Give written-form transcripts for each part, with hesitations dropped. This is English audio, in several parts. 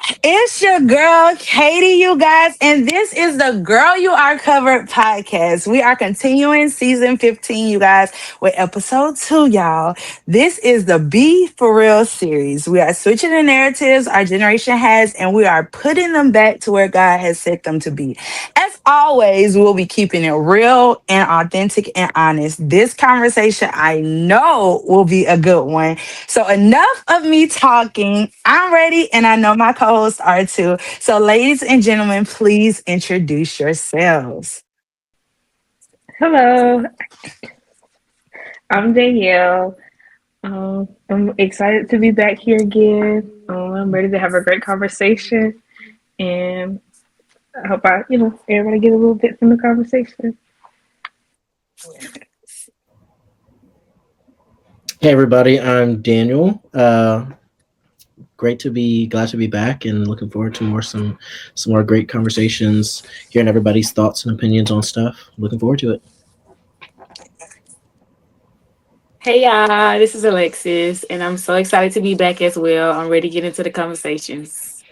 It's your girl, Kaitie, you guys, and this is the Girl You Are Covered podcast. We are continuing season 15, you guys, with episode 2, y'all. This is the Be For Real series. We are switching the narratives our generation has, and we are putting them back to where God has set them to be. As always, we'll be keeping it real and authentic and honest. This conversation, I know, will be a good one. So enough of me talking. I'm ready, and I know my co-hosts are too. So, ladies and gentlemen, please introduce yourselves. Hello, I'm Danielle. I'm excited to be back here again. I'm ready to have a great conversation, and I hope everybody get a little bit from the conversation. Hey everybody, I'm Daniel. Glad to be back, and looking forward to some more great conversations, hearing everybody's thoughts and opinions on stuff. Looking forward to it. Hey y'all, this is Alexis, and I'm so excited to be back as well. I'm ready to get into the conversations.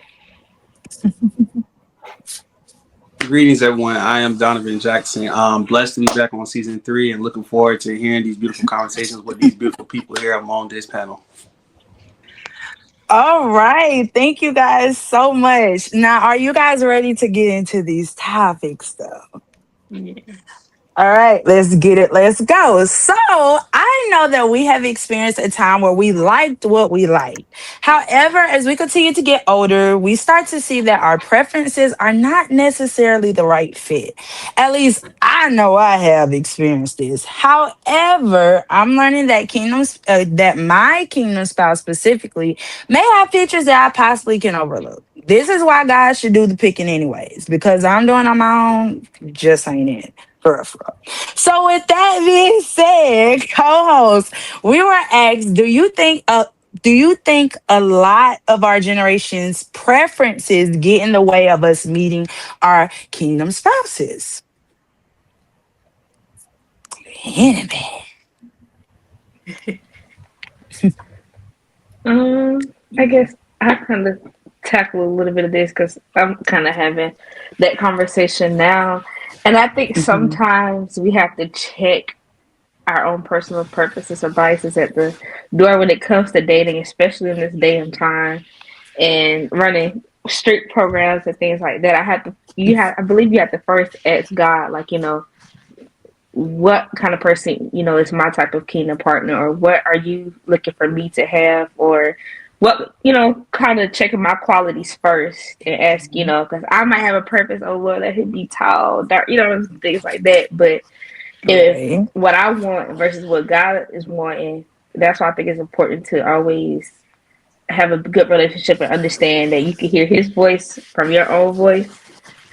Greetings, everyone. I am Donovan Jackson. I'm blessed to be back on season 3 and looking forward to hearing these beautiful conversations with these beautiful people here among this panel. All right. Thank you guys so much. Now, are you guys ready to get into these topics, though? Yeah. All right, let's get it. Let's go. So, I know that we have experienced a time where we liked what we liked. However, as we continue to get older, we start to see that our preferences are not necessarily the right fit. At least I know I have experienced this. However, I'm learning that that my kingdom spouse specifically may have features that I possibly can overlook. This is why guys should do the picking anyways, because I'm doing on my own, just ain't it. For real. So with that being said, co-host, we were asked, do you think a lot of our generation's preferences get in the way of us meeting our kingdom spouses? Anyway. I guess I kind of tackle a little bit of this because I'm kind of having that conversation now, and I think Mhm. sometimes we have to check our own personal purposes or biases at the door when it comes to dating, especially in this day and time, and running strict programs and things like that. I believe you have to first ask God, like, what kind of person, is my type of kingdom partner, or what are you looking for me to have, or what, kind of checking my qualities first and ask, because I might have a purpose, oh, well, let him be tall, dark, things like that. But if Right. what I want versus what God is wanting, that's why I think it's important to always have a good relationship and understand that you can hear His voice from your own voice.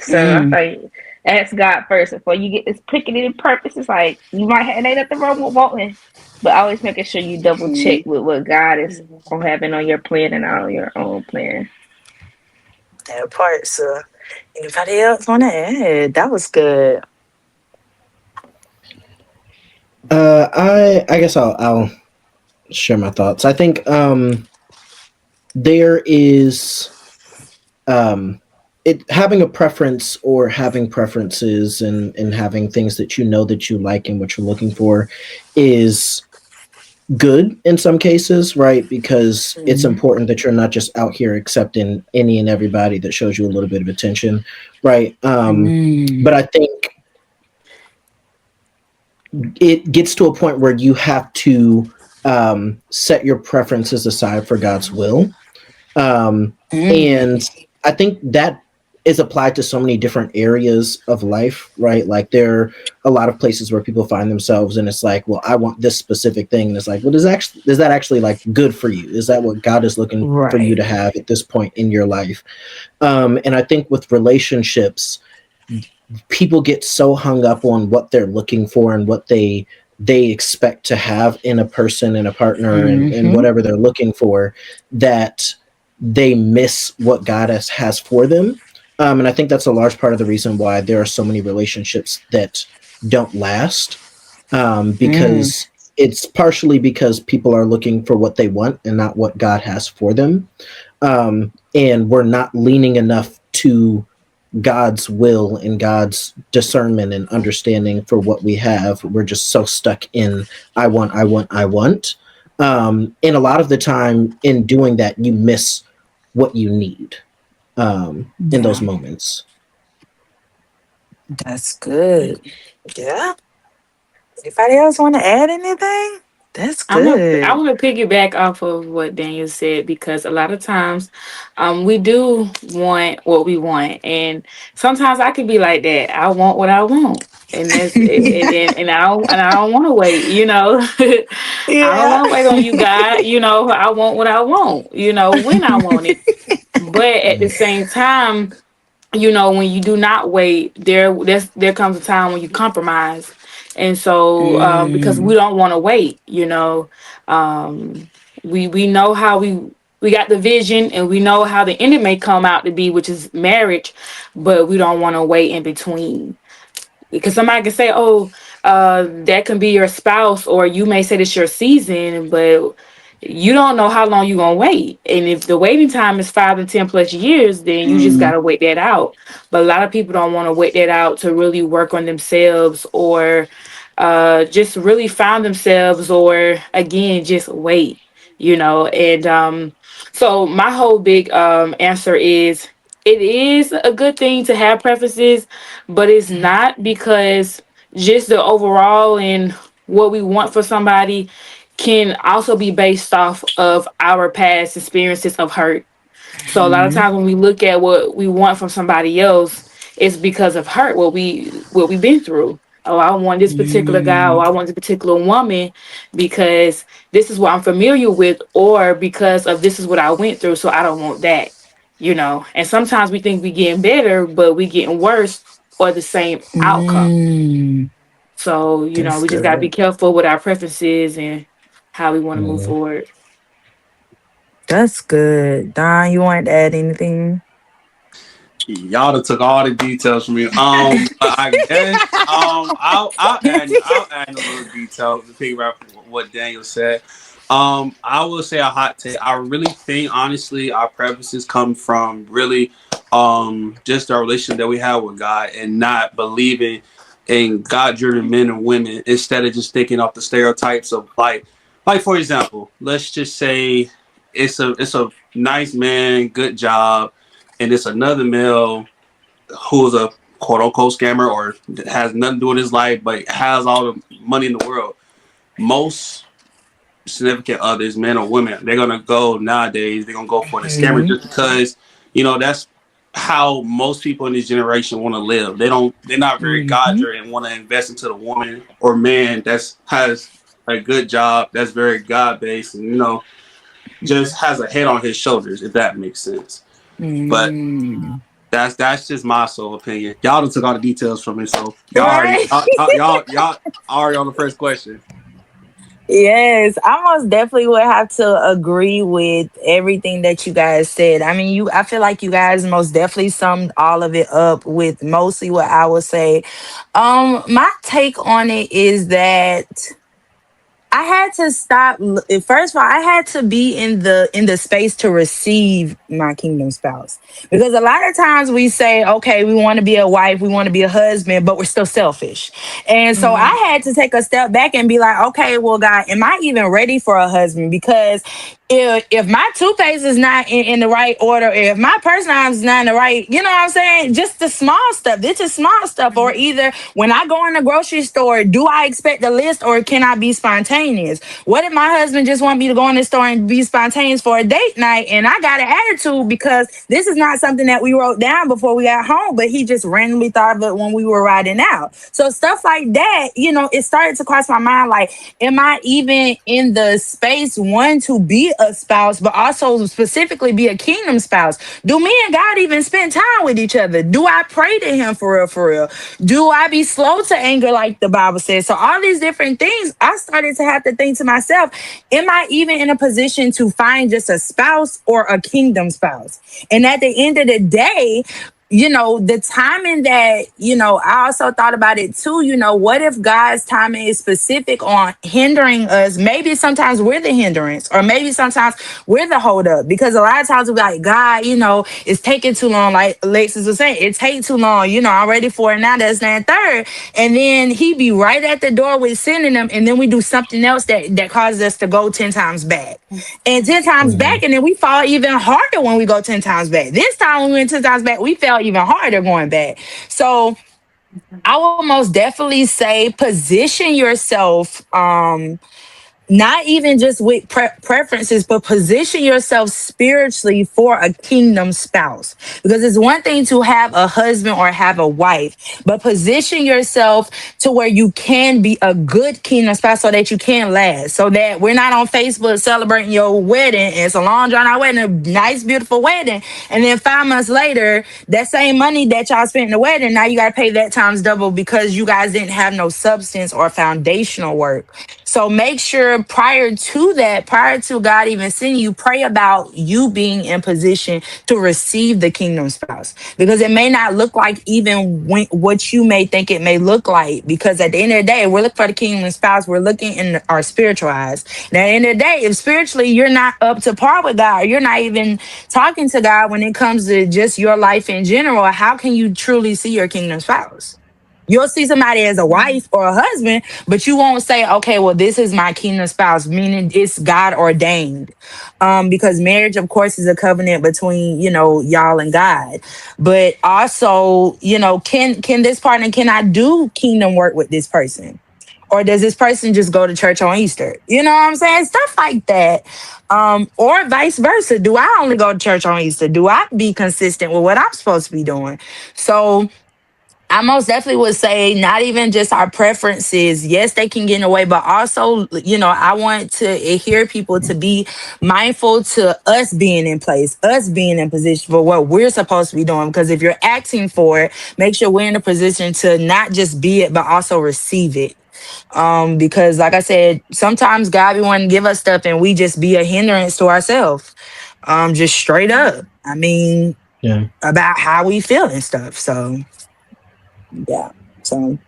So I Mm. think ask God first before you get this picking any purpose. It's like you might have, it ain't nothing wrong with wanting, but always making sure you double check with what God is on having on your plan and not on your own plan. That part, so anybody else want to add? That was good. I guess I'll share my thoughts. I think there is it having a preference or having preferences and having things that you know that you like and what you're looking for is good in some cases, right? Because it's Mhm. important that you're not just out here accepting any and everybody that shows you a little bit of attention, right? But Mm. I think it gets to a point where you have to set your preferences aside for God's will. And Mm. I think that is applied to so many different areas of life, right? Like there are a lot of places where people find themselves and it's like, well, I want this specific thing. And it's like, well, is that actually like good for you? Is that what God is looking for you Right. to have at this point in your life? And I think with relationships, people get so hung up on what they're looking for and what they expect to have in a person and a partner and Hmm. whatever they're looking for, that they miss what God has for them. And I think that's a large part of the reason why there are so many relationships that don't last, Mm. because it's partially because people are looking for what they want and not what God has for them. and we're not leaning enough to God's will and God's discernment and understanding for what we have. We're just so stuck in I want, I want, I want. And a lot of the time in doing that, you miss what you need in those Yeah, moments. that's good. Yeah. Anybody else want to add anything? That's I good. want to piggyback off of what Daniel said because a lot of times, we do want what we want, and sometimes I could be like that. I want what I want, and and I don't want to wait. I don't Yeah. want to wait on you, God. I want what I want. When I want it, but at the Mm, same time, when you do not wait, there comes a time when you compromise. And so, because we Mm, don't want to wait, um, we know how we got the vision, and we know how the end may come out to be, which is marriage, but we don't want to wait in between, because somebody can say, "Oh, that can be your spouse," or you may say it's your season, but you don't know how long you're gonna wait. And if the waiting time is 5 to 10 plus years, then you just mm, gotta wait that out. But a lot of people don't want to wait that out to really work on themselves, or just really find themselves, or again just wait. And so my whole big answer is, it is a good thing to have preferences, but it's not, because just the overall and what we want for somebody can also be based off of our past experiences of hurt. So a lot of mm, times when we look at what we want from somebody else, it's because of hurt, what we've been through. Oh, I want this particular guy, or mm. I want this particular woman because this is what I'm familiar with, or because of this is what I went through, so I don't want that. And sometimes we think we getting better, but we getting worse, or the same outcome. Mm. So, That's we just gotta be good. careful with our preferences and how we want to move mm. forward. That's good. Don, you want to add anything? Y'all done took all the details from me. But I guess I'll add a little detail to figure out what Daniel said. I will say a hot take. I really think honestly our preferences come from really just our relationship that we have with God, and not believing in God driven men and women, instead of just thinking off the stereotypes of like for example, let's just say it's a nice man, good job, and it's another male who's a quote unquote scammer, or has nothing to do with his life but has all the money in the world. Most significant others, men or women, they're gonna go nowadays, they're gonna go for the scammer, Mm, just because, that's how most people in this generation want to live. They're not very God mm-hmm. driven and want to invest into the woman or man that's has a good job, that's very God based, and just has a head on his shoulders, if that makes sense. But Mm. that's just my sole opinion. Y'all done took all the details from me, so Right. y'all already on the first question. Yes, I most definitely would have to agree with everything that you guys said. I mean, I feel like you guys most definitely summed all of it up with mostly what I would say. My take on it is that I had to stop. First of all, I had to be in the space to receive my kingdom spouse, because a lot of times we say, okay, we want to be a wife, we want to be a husband, but we're still selfish. And so I Mhm. had to take a step back and be like, okay, well, God, am I even ready for a husband? Because if my toothpaste is not in the right order, if my personality is not in the right, you know what I'm saying? Just the small stuff. This is small stuff. Or either when I go in the grocery store, do I expect the list or can I be spontaneous? What if my husband just want me to go in the store and be spontaneous for a date night, and I got an attitude because this is not something that we wrote down before we got home, but he just randomly thought of it when we were riding out. So stuff like that, it started to cross my mind, like, am I even in the space, one, to be a spouse, but also specifically be a kingdom spouse? Do me and God even spend time with each other? Do I pray to him for real, for real? Do I be slow to anger like the Bible says? So all these different things, I started to have to think to myself, am I even in a position to find just a spouse or a kingdom spouse? And at the end of the day, the timing that, I also thought about it too. What if God's timing is specific on hindering us? Maybe sometimes we're the hindrance, or maybe sometimes we're the hold up, because a lot of times we're like, God, it's taking too long. Like Alexis was saying, it takes too long. I'm ready for it now. That's that third. And then he be right at the door with sending them. And then we do something else that causes us to go 10 times back and 10 times back, Mhm. and then we fall even harder when we go 10 times back. This time when we went 10 times back, we fell even harder going back. So I will most definitely say position yourself, not even just with preferences, but position yourself spiritually for a kingdom spouse. Because it's one thing to have a husband or have a wife, but position yourself to where you can be a good kingdom spouse so that you can last. So that we're not on Facebook celebrating your wedding, and it's a long drawn out wedding, a nice, beautiful wedding. And then 5 months later, that same money that y'all spent in the wedding, now you got to pay that times double because you guys didn't have no substance or foundational work. So make sure prior to that, prior to God even sending you, pray about you being in position to receive the kingdom spouse, because it may not look like even what you may think it may look like. Because at the end of the day, we're looking for the kingdom spouse. We're looking in our spiritual eyes. Now, at the end of the day, if spiritually you're not up to par with God, or you're not even talking to God when it comes to just your life in general, how can you truly see your kingdom spouse? You'll see somebody as a wife or a husband, but you won't say, okay, well, this is my kingdom spouse, meaning it's God ordained. Because marriage, of course, is a covenant between, y'all and God. But also, can this partner, can I do kingdom work with this person? Or does this person just go to church on Easter? You know what I'm saying? Stuff like that. Or vice versa. Do I only go to church on Easter? Do I be consistent with what I'm supposed to be doing? So I most definitely would say not even just our preferences. Yes, they can get in the way, but also, I want to adhere people to be mindful to us being in place, us being in position for what we're supposed to be doing. Because if you're asking for it, make sure we're in a position to not just be it, but also receive it. Because like I said, sometimes God be wanting to give us stuff and we just be a hindrance to ourselves. Just straight up. I mean, Yeah. about how we feel and stuff. So yeah. So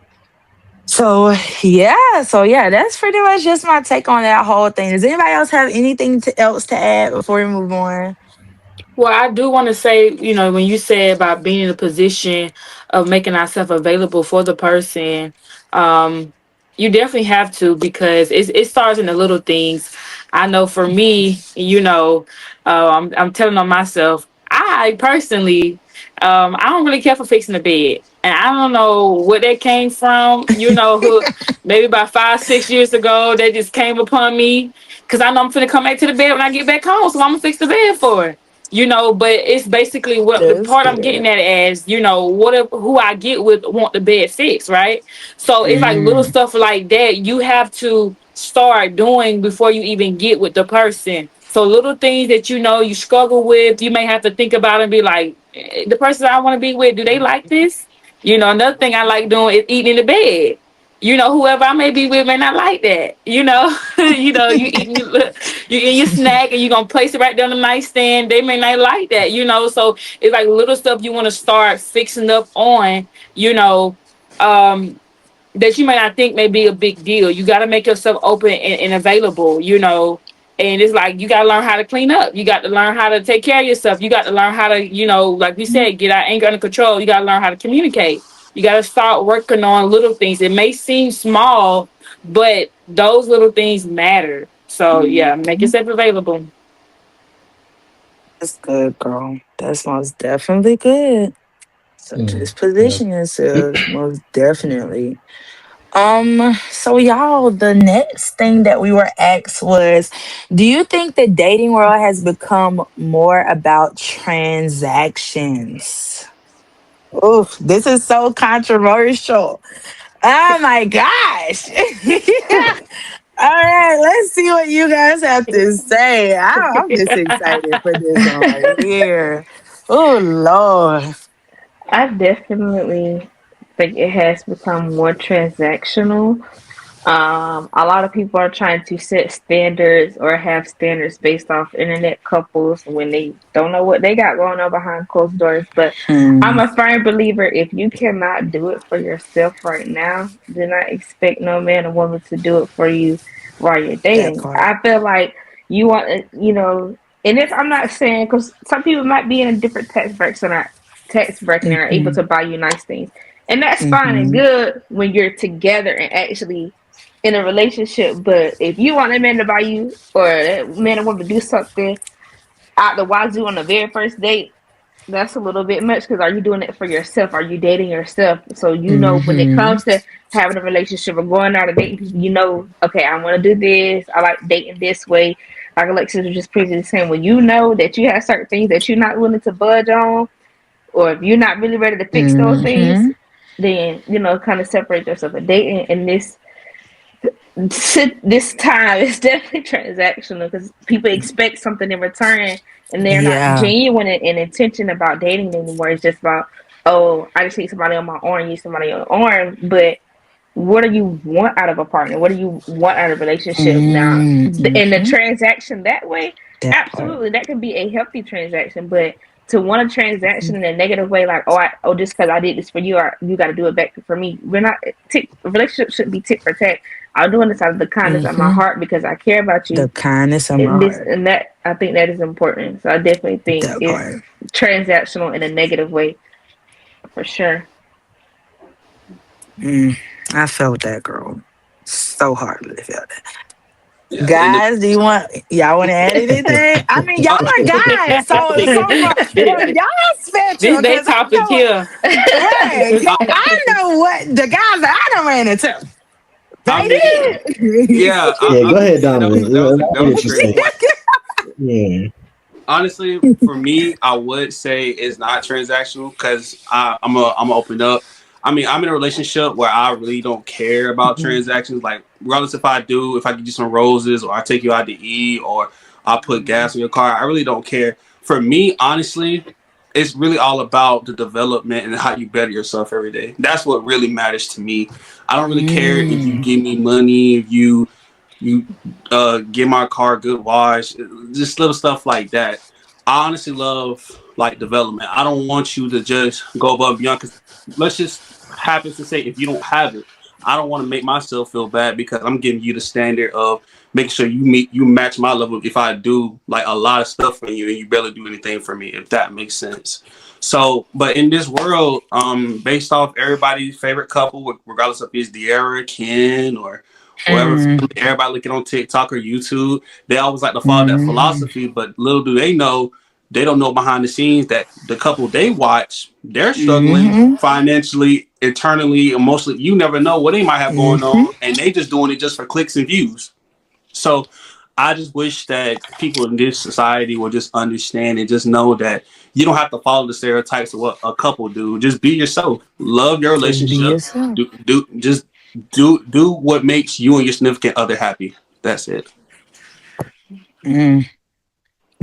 so yeah, that's pretty much just my take on that whole thing. Does anybody else have anything else to add before we move on? Well, I do want to say, when you said about being in a position of making ourselves available for the person, um, you definitely have to, because it starts in the little things. I know for me, I'm telling on myself. I personally, I don't really care for fixing the bed, and I don't know what that came from. Who maybe about 5, 6 years ago that just came upon me, because I know I'm finna come back to the bed when I get back home, so I'm gonna fix the bed for her. But it's basically what the That's part I'm good. getting at as, what if who I get with want the bed fixed, right? So it's like little Mm, stuff like that you have to start doing before you even get with the person. So little things that you struggle with, you may have to think about and be like, the person I want to be with, do they like this? Another thing I like doing is eating in the bed. Whoever I may be with may not like that. You eating you eat your snack and you gonna place it right there on the nightstand. They may not like that. So it's like little stuff you want to start fixing up on. You know, um, that you may not think may be a big deal. You got to make yourself open and available. And it's like you got to learn how to clean up. You got to learn how to take care of yourself. You got to learn how to, like we said, get our anger under control. You got to learn how to communicate. You got to start working on little things. It may seem small, but those little things matter. So yeah, make yourself available. that's good, girl. That's most definitely good. So Mm. just Yeah. position yourselves, most definitely. So y'all, the next thing that we were asked was, do you think the dating world has become more about transactions? Oof, this is so controversial. Oh my gosh. All right, let's see what you guys have to say. I'm just excited for this one right here. Oh Lord. I definitely think it has become more transactional. A lot of people are trying to set standards or have standards based off internet couples when they don't know what they got going on behind closed doors. But I'm Mm, a firm believer if you cannot do it for yourself right now, do not expect no man or woman to do it for you while you're that dating. part. I feel like you want to, and this I'm not saying because some people might be in a different tax bracket and are able Mm-hmm. to buy you nice things. And that's fine and Mm-hmm. good when you're together and actually in a relationship. But if you want a man to buy you or that man or woman to do something out the wazoo on the very first date, that's a little bit much because are you doing it for yourself? Are you dating yourself? So when it Mm-hmm. comes to having a relationship or going out and dating people, okay, I want to do this. I like dating this way. Like Alexis was just previously saying, when you know that you have certain things that you're not willing to budge on, or if you're not really ready to fix those things, Mm-hmm. then kind of separate yourself. But dating in this time is definitely transactional because people expect something in return and they're not Yeah. genuine in intention about dating anymore. It's just about, oh, I just need somebody on my arm, you need somebody on your arm. But what do you want out of a partner? What do you want out of a relationship? Now, in the Mm-hmm. transaction that way, That part. absolutely, that can be a healthy transaction. But to want a transaction in a negative way, like, just because I did this for you, or you got to do it back for me. We're not relationship shouldn't be tit for tat. I'm doing this out of the kindness of my Mm-hmm. heart because I care about The you. kindness of my And this heart. and that, I think that is important. So I definitely think That it's part. transactional in a negative way for sure. Mm. I felt that, girl. So hardly felt that. Yeah, and Guys, y'all want to add anything? I mean, y'all uh, are guys, so y'all special This they because I topic know here. right. 'Cause I, I know what the guys that I done ran into. I mean, Baby. yeah, Yeah, I go ahead, that was Donovan. that was a, Let's that hear was a what you great say. point. Yeah. Honestly, for me, I would say it's not transactional because I'm a open up. I mean, I'm in a relationship where I really don't care about transactions. Like, regardless if I give you some roses or I take you out to eat or I put gas in your car, I really don't care. For me, honestly, it's really all about the development and how you better yourself every day. That's what really matters to me. I don't really care if you Mm, give me money, if you give my car a good wash, just little stuff like that. I honestly love like development. I don't want you to just go above and beyond because let's just happen to say if you don't have it, I don't want to make myself feel bad because I'm giving you the standard of making sure you match my level if I do like a lot of stuff for you and you barely do anything for me, if that makes sense. So, but in this world, based off everybody's favorite couple, regardless if it's De'Ara, Ken, or whoever mm, everybody looking on TikTok or YouTube, they always like to follow that mm, philosophy. But little do they know, they don't know behind the scenes that the couple they watch, they're struggling mm, financially, internally, emotionally. You never know what they might have going mm. on, and they just doing it just for clicks and views. So I just wish that people in this society will just understand and just know that you don't have to follow the stereotypes of what a couple do. Just be yourself. Love your Just be relationship. yourself. Do what makes you and your significant other happy. That's it. Mm.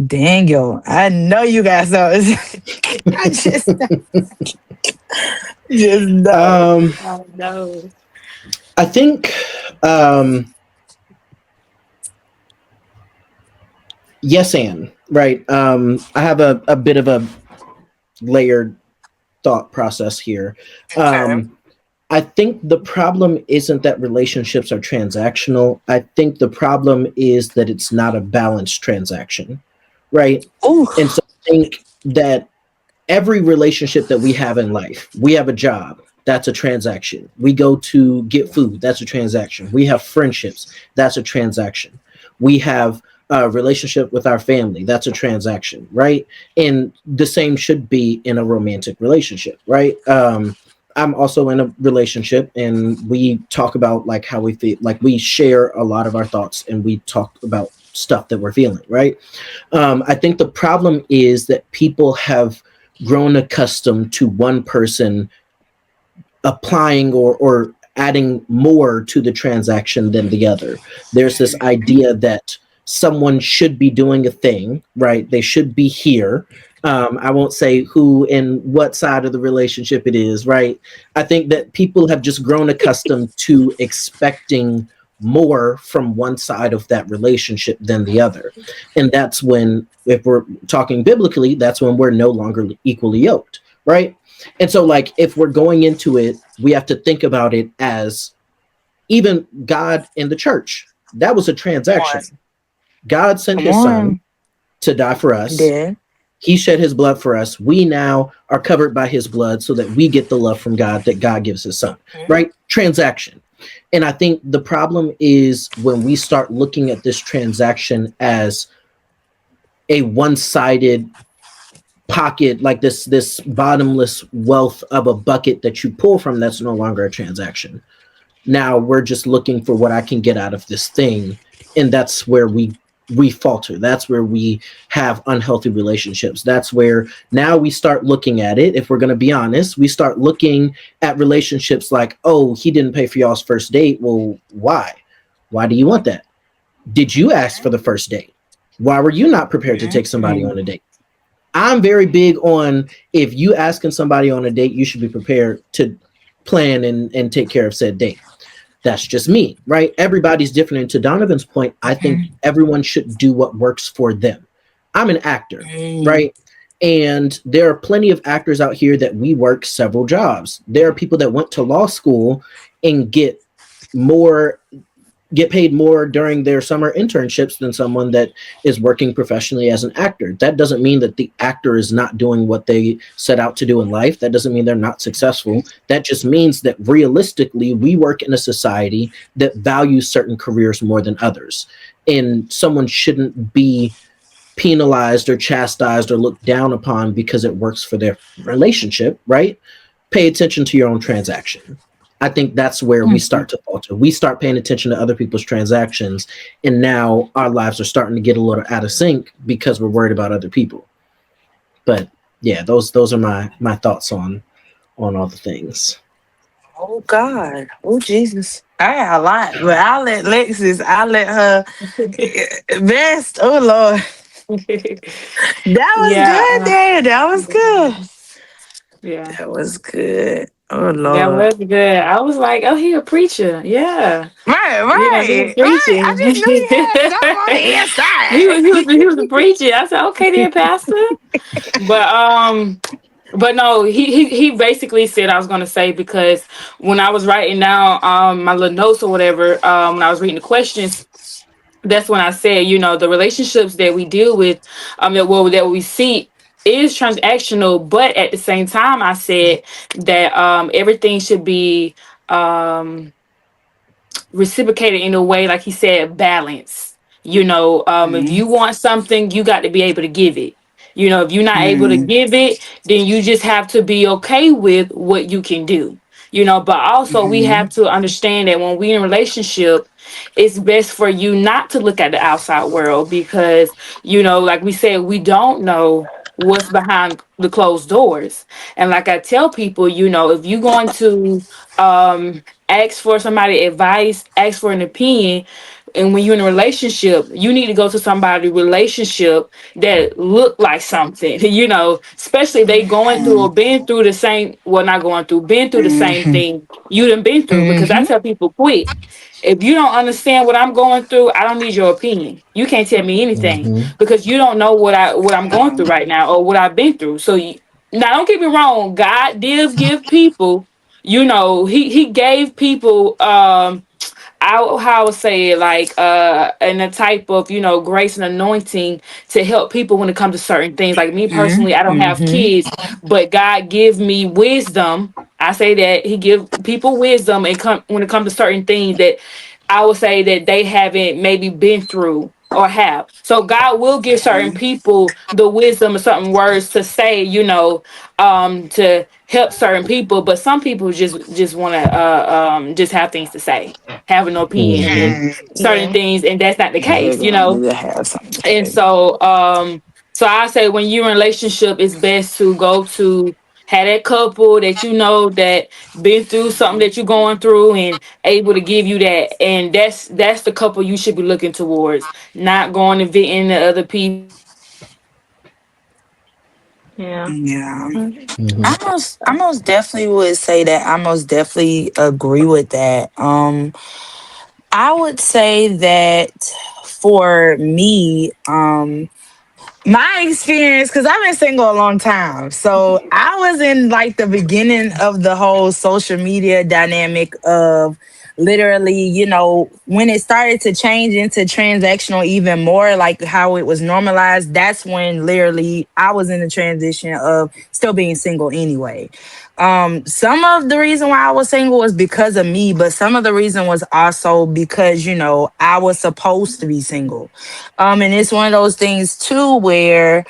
Daniel, I know you guys know. I just know. Um, Oh no. I think um, yes, and right. I have a bit of a layered thought process here. Okay. Um, I think the problem isn't that relationships are transactional. I think the problem is that it's not a balanced transaction, right? Ooh. And so I think that every relationship that we have in life, we have a job, that's a transaction. We go to get food, that's a transaction. We have friendships, that's a transaction. We have a relationship with our family, that's a transaction, right? And the same should be in a romantic relationship, right? I'm also in a relationship and we talk about like how we feel, like we share a lot of our thoughts and we talk about stuff that we're feeling, right? I think the problem is that people have grown accustomed to one person applying or adding more to the transaction than the other. There's this idea that someone should be doing a thing, right? They should be here. I won't say who and what side of the relationship it is, right? I think that people have just grown accustomed to expecting more from one side of that relationship than the other. And that's when, if we're talking biblically, that's when we're no longer equally yoked, right? And so, like, if we're going into it, we have to think about it as even God in the church. That was a Come on. transaction. God sent Come his son on. to die for He us. did. He shed his blood for us. We now are covered by his blood so that we get the love from God that God gives his son, right? Transaction. And I think the problem is when we start looking at this transaction as a one-sided pocket, like this bottomless wealth of a bucket that you pull from, that's no longer a transaction. Now we're just looking for what I can get out of this thing, and that's where we falter. That's where we have unhealthy relationships. That's where now we start looking at it. If we're going to be honest, we start looking at relationships like, oh, he didn't pay for y'all's first date. Well, why do you want that? Did you ask for the first date? Why were you not prepared to take somebody Mm-hmm. on a date? I'm very big on, if you asking somebody on a date, you should be prepared to plan and take care of said date. That's just me, right? Everybody's different. And to Donovan's point, I think everyone should do what works for them. I'm an actor, Mm-hmm. right? And there are plenty of actors out here that we work several jobs. There are people that went to law school and more get paid more during their summer internships than someone that is working professionally as an actor. That doesn't mean that the actor is not doing what they set out to do in life. That doesn't mean they're not successful. That just means that realistically, we work in a society that values certain careers more than others. And someone shouldn't be penalized or chastised or looked down upon because it works for their relationship, right? Pay attention to your own transaction. I think that's where we Mm-hmm. start to falter. We start paying attention to other people's transactions, and now our lives are starting to get a little out of sync because we're worried about other people. But yeah, those are my thoughts on all the things. Oh God. Oh Jesus. I got a lot, but I'll let Lexus. I'll let her best. Oh Lord. That was Yeah, good, Daniel. That was good. yeah. That was good. Oh That Lord. was good. I was like, oh, he a preacher. Yeah. Right, Yeah, he was right, right. I preaching. just knew you had something on the He was inside. a preacher. I said, okay then, Pastor. But but no, he basically said I was gonna say, because when I was writing down my little notes or whatever, when I was reading the questions, that's when I said, the relationships that we deal with, that we see is transactional, but at the same time, I said that everything should be um reciprocated in a way, like he said, balance. If Mhm. you want something, you got to be able to give it. If you're not able to Mhm. give it, then you just have to be okay with what you can do. But also we have Mhm. to understand that when we in a relationship, it's best for you not to look at the outside world, because like we said, we don't know what's behind the closed doors. And like I tell people, if you're going to ask for somebody advice, ask for an opinion, and when you're in a relationship, you need to go to somebody relationship that look like something, especially if they going through or been through the same, well, not going through, been through the same Mhm. thing you done been through. Because I Mhm. tell people quick, if you don't understand what I'm going through, I don't need your opinion. You can't tell me anything, Mm-hmm. because you don't know what I'm going through right now, or what I've been through. So now, don't get me wrong, God did give people, he gave people how I would say it, like in a type of grace and anointing to help people when it comes to certain things. Like me Mhm. personally, I don't have Mhm. kids, but God give me wisdom. I say that He give people wisdom, and when it comes to certain things that I would say that they haven't maybe been through or have. So God will give certain people the wisdom or certain words to say, to help certain people. But some people just want to just have things to say, have an opinion Mm-hmm. and certain Yeah. things, and that's not the They're case. going to have something to And say. so I say, when you're in a relationship, it's best to go to have that couple that that been through something that you're going through, and able to give you that. And that's the couple you should be looking towards, not going and venting to other people, or Yeah. Yeah. Hmm. I most definitely would say that. I most definitely agree with that. I would say that for me, my experience, because I've been single a long time. So I was in like the beginning of the whole social media dynamic of literally, when it started to change into transactional even more, like how it was normalized, that's when literally I was in the transition of still being single anyway. Some of the reason why I was single was because of me, but some of the reason was also because, I was supposed to be single. And it's one of those things too where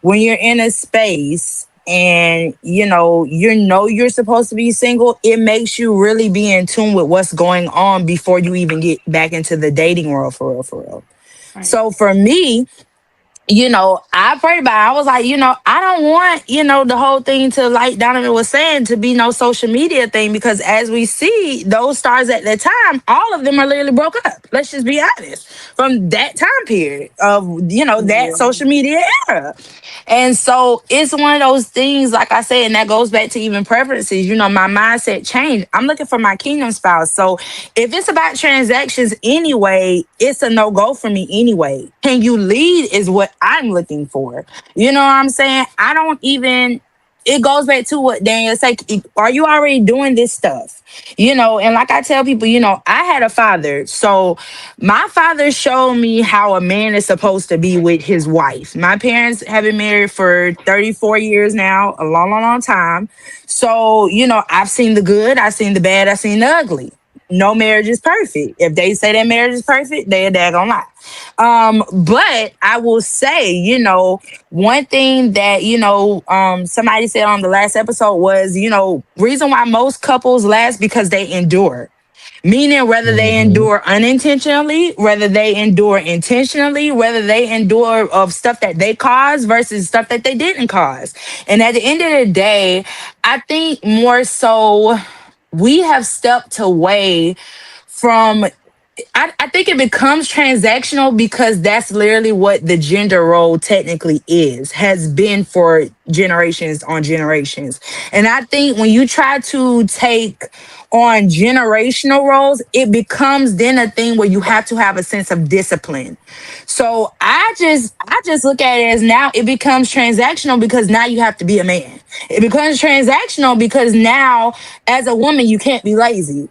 when you're in a space and you know you're supposed to be single, it makes you really be in tune with what's going on before you even get back into the dating world for real, for real. Right. So for me, I prayed about it. I was like, I don't want, the whole thing to, like Donovan was saying, to be no social media thing because as we see, those stars at that time, all of them are literally broke up. Let's just be honest. From that time period of, that Yeah. social media era. And so it's one of those things, like I said, and that goes back to even preferences. My mindset changed. I'm looking for my kingdom spouse. So if it's about transactions anyway, it's a no go for me anyway. Can you lead is what I'm looking for. You know what I'm saying? I don't even. It goes back to what Danielle said. Are you already doing this stuff? And like I tell people, I had a father. So my father showed me how a man is supposed to be with his wife. My parents have been married for 34 years now, a long, long, long time. So, I've seen the good, I've seen the bad, I've seen the ugly. No marriage is perfect. If they say that marriage is perfect, they a daggone lie. But I will say, one thing that, somebody said on the last episode was, reason why most couples last because they endure. Meaning, whether they Hmm. endure unintentionally, whether they endure intentionally, whether they endure of stuff that they caused versus stuff that they didn't cause. And at the end of the day, I think more so we have stepped away from I think it becomes transactional because that's literally what the gender role technically is, has been for generations on generations. And I think when you try to take on generational roles, it becomes then a thing where you have to have a sense of discipline. So I just look at it as now it becomes transactional because now you have to be a man. It becomes transactional because now as a woman you can't be lazy.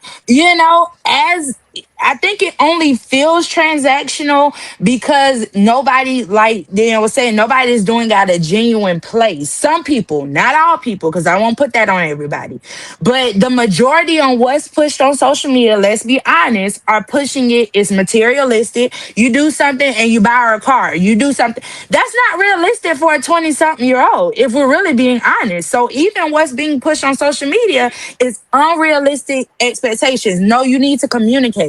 As I think it only feels transactional because nobody, like Dan was saying, nobody's doing out a genuine place. Some people, not all people, because I won't put that on everybody, but the majority on what's pushed on social media, let's be honest, are pushing it. It's materialistic. You do something and you buy her a car. You do something. That's not realistic for a 20-something-year-old, if we're really being honest. So even what's being pushed on social media is unrealistic expectations. No, you need to communicate.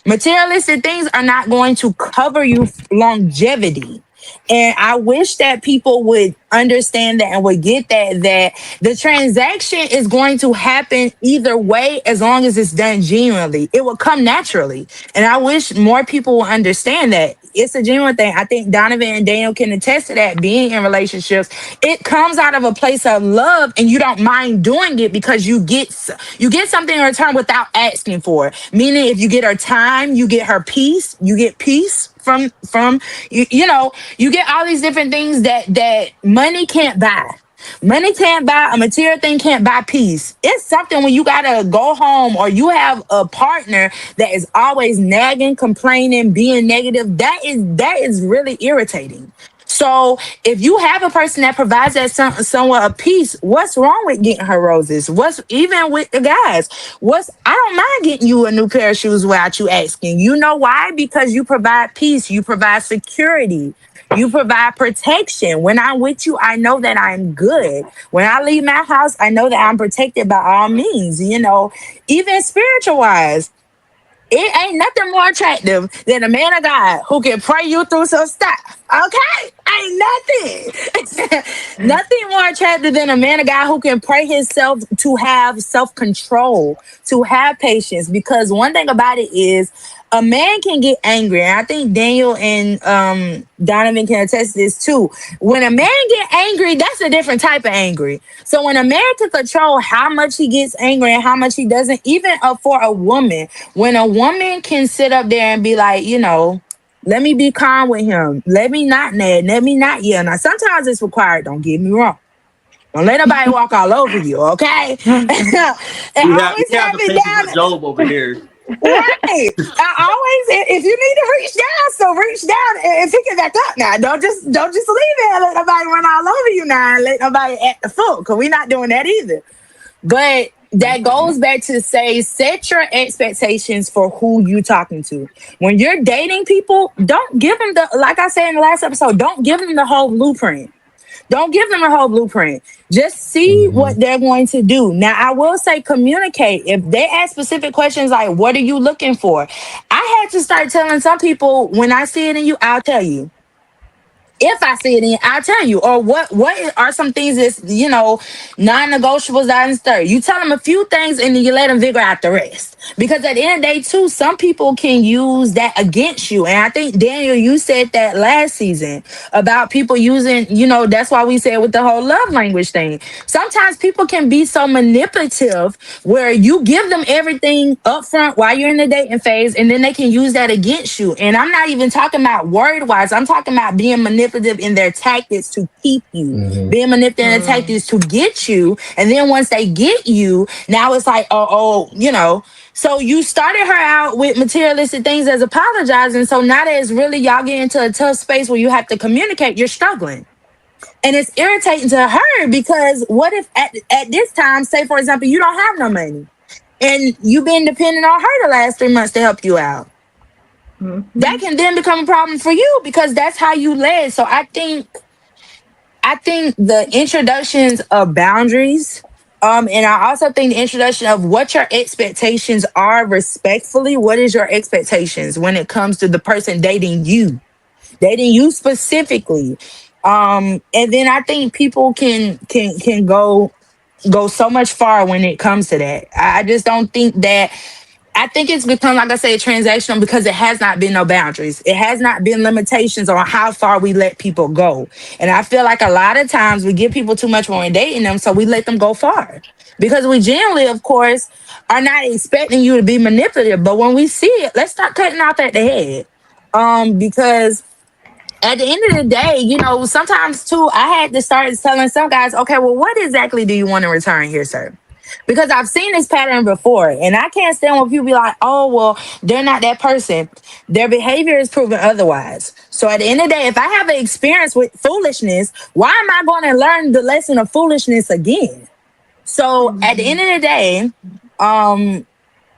Materialistic things are not going to cover you longevity. And I wish that people would understand that and would get that the transaction is going to happen either way as long as it's done genuinely. It will come naturally. And I wish more people will understand that. It's a genuine thing. I think Donovan and Daniel can attest to that being in relationships. It comes out of a place of love and you don't mind doing it because you get something in return without asking for it. Meaning if you get her time, you get her peace, you get peace from you get all these different things that money can't buy. Money can't buy, a material thing can't buy peace. It's something when you gotta go home or you have a partner that is always nagging, complaining, being negative. That is really irritating. So if you have a person that provides that somewhat of peace, what's wrong with getting her roses? What's even with the guys? I don't mind getting you a new pair of shoes without you asking. You know why? Because you provide peace, you provide security. You provide protection. When I'm with you, I know that I'm good. When I leave my house, I know that I'm protected by all means, even spiritual wise. It ain't nothing more attractive than a man of God who can pray you through some stuff. Okay? nothing. Nothing more attractive than a man, a guy who can pray himself to have self control, to have patience. Because one thing about it is, a man can get angry, and I think Daniel and Donovan can attest to this too. When a man get angry, that's a different type of angry. So when a man can control how much he gets angry and how much he doesn't, even for a woman, when a woman can sit up there and be like, let me be calm with him. Let me not nag. Let me not yell. Now, sometimes it's required. Don't get me wrong. Don't let nobody walk all over you, okay? And always we have have the it patience down. of Job over here. Right. I always, if you need to reach down, so reach down and pick it back up. Now, don't just leave it and let nobody run all over you now and let nobody act the fool, because we're not doing that either. But that goes back to say, set your expectations for who you talking to. When you're dating people, don't give them like I said in the last episode, don't give them the whole blueprint. Don't give them a whole blueprint. Just see what they're going to do. Now, I will say communicate. If they ask specific questions like, what are you looking for? I had to start telling some people, when I see it in you, I'll tell you. If I see it in, I'll tell you. Or what are some things that's, non-negotiables out in stir. You tell them a few things and then you let them figure out the rest. Because at the end of the day, too, some people can use that against you. And I think, Daniel, you said that last season about people using, that's why we said with the whole love language thing. Sometimes people can be so manipulative where you give them everything up front while you're in the dating phase, and then they can use that against you. And I'm not even talking about word-wise. I'm talking about being manipulative in their tactics to keep you, being manipulative in their tactics to get you. And then once they get you, now it's like, So you started her out with materialistic things as apologizing. So now that it's really y'all get into a tough space where you have to communicate, you're struggling. And it's irritating to her, because what if at this time, say for example, you don't have no money and you've been depending on her the last 3 months to help you out? That can then become a problem for you, because that's how you led. So I think the introductions of boundaries, and I also think the introduction of what your expectations are respectfully. What is your expectations when it comes to the person dating you specifically? And then I think people can go so much far when it comes to that. I just don't think that. I think it's become, like I say, transactional because it has not been no boundaries. It has not been limitations on how far we let people go. And I feel like a lot of times we give people too much when we're dating them, so we let them go far. Because we generally, of course, are not expecting you to be manipulative. But when we see it, let's start cutting off at the head. Because at the end of the day, sometimes too, I had to start telling some guys, okay, well, what exactly do you want in return here, sir? Because I've seen this pattern before, and I can't stand when people be like, oh, well, they're not that person. Their behavior is proven otherwise. So at the end of the day, if I have an experience with foolishness, why am I going to learn the lesson of foolishness again? So at the end of the day, and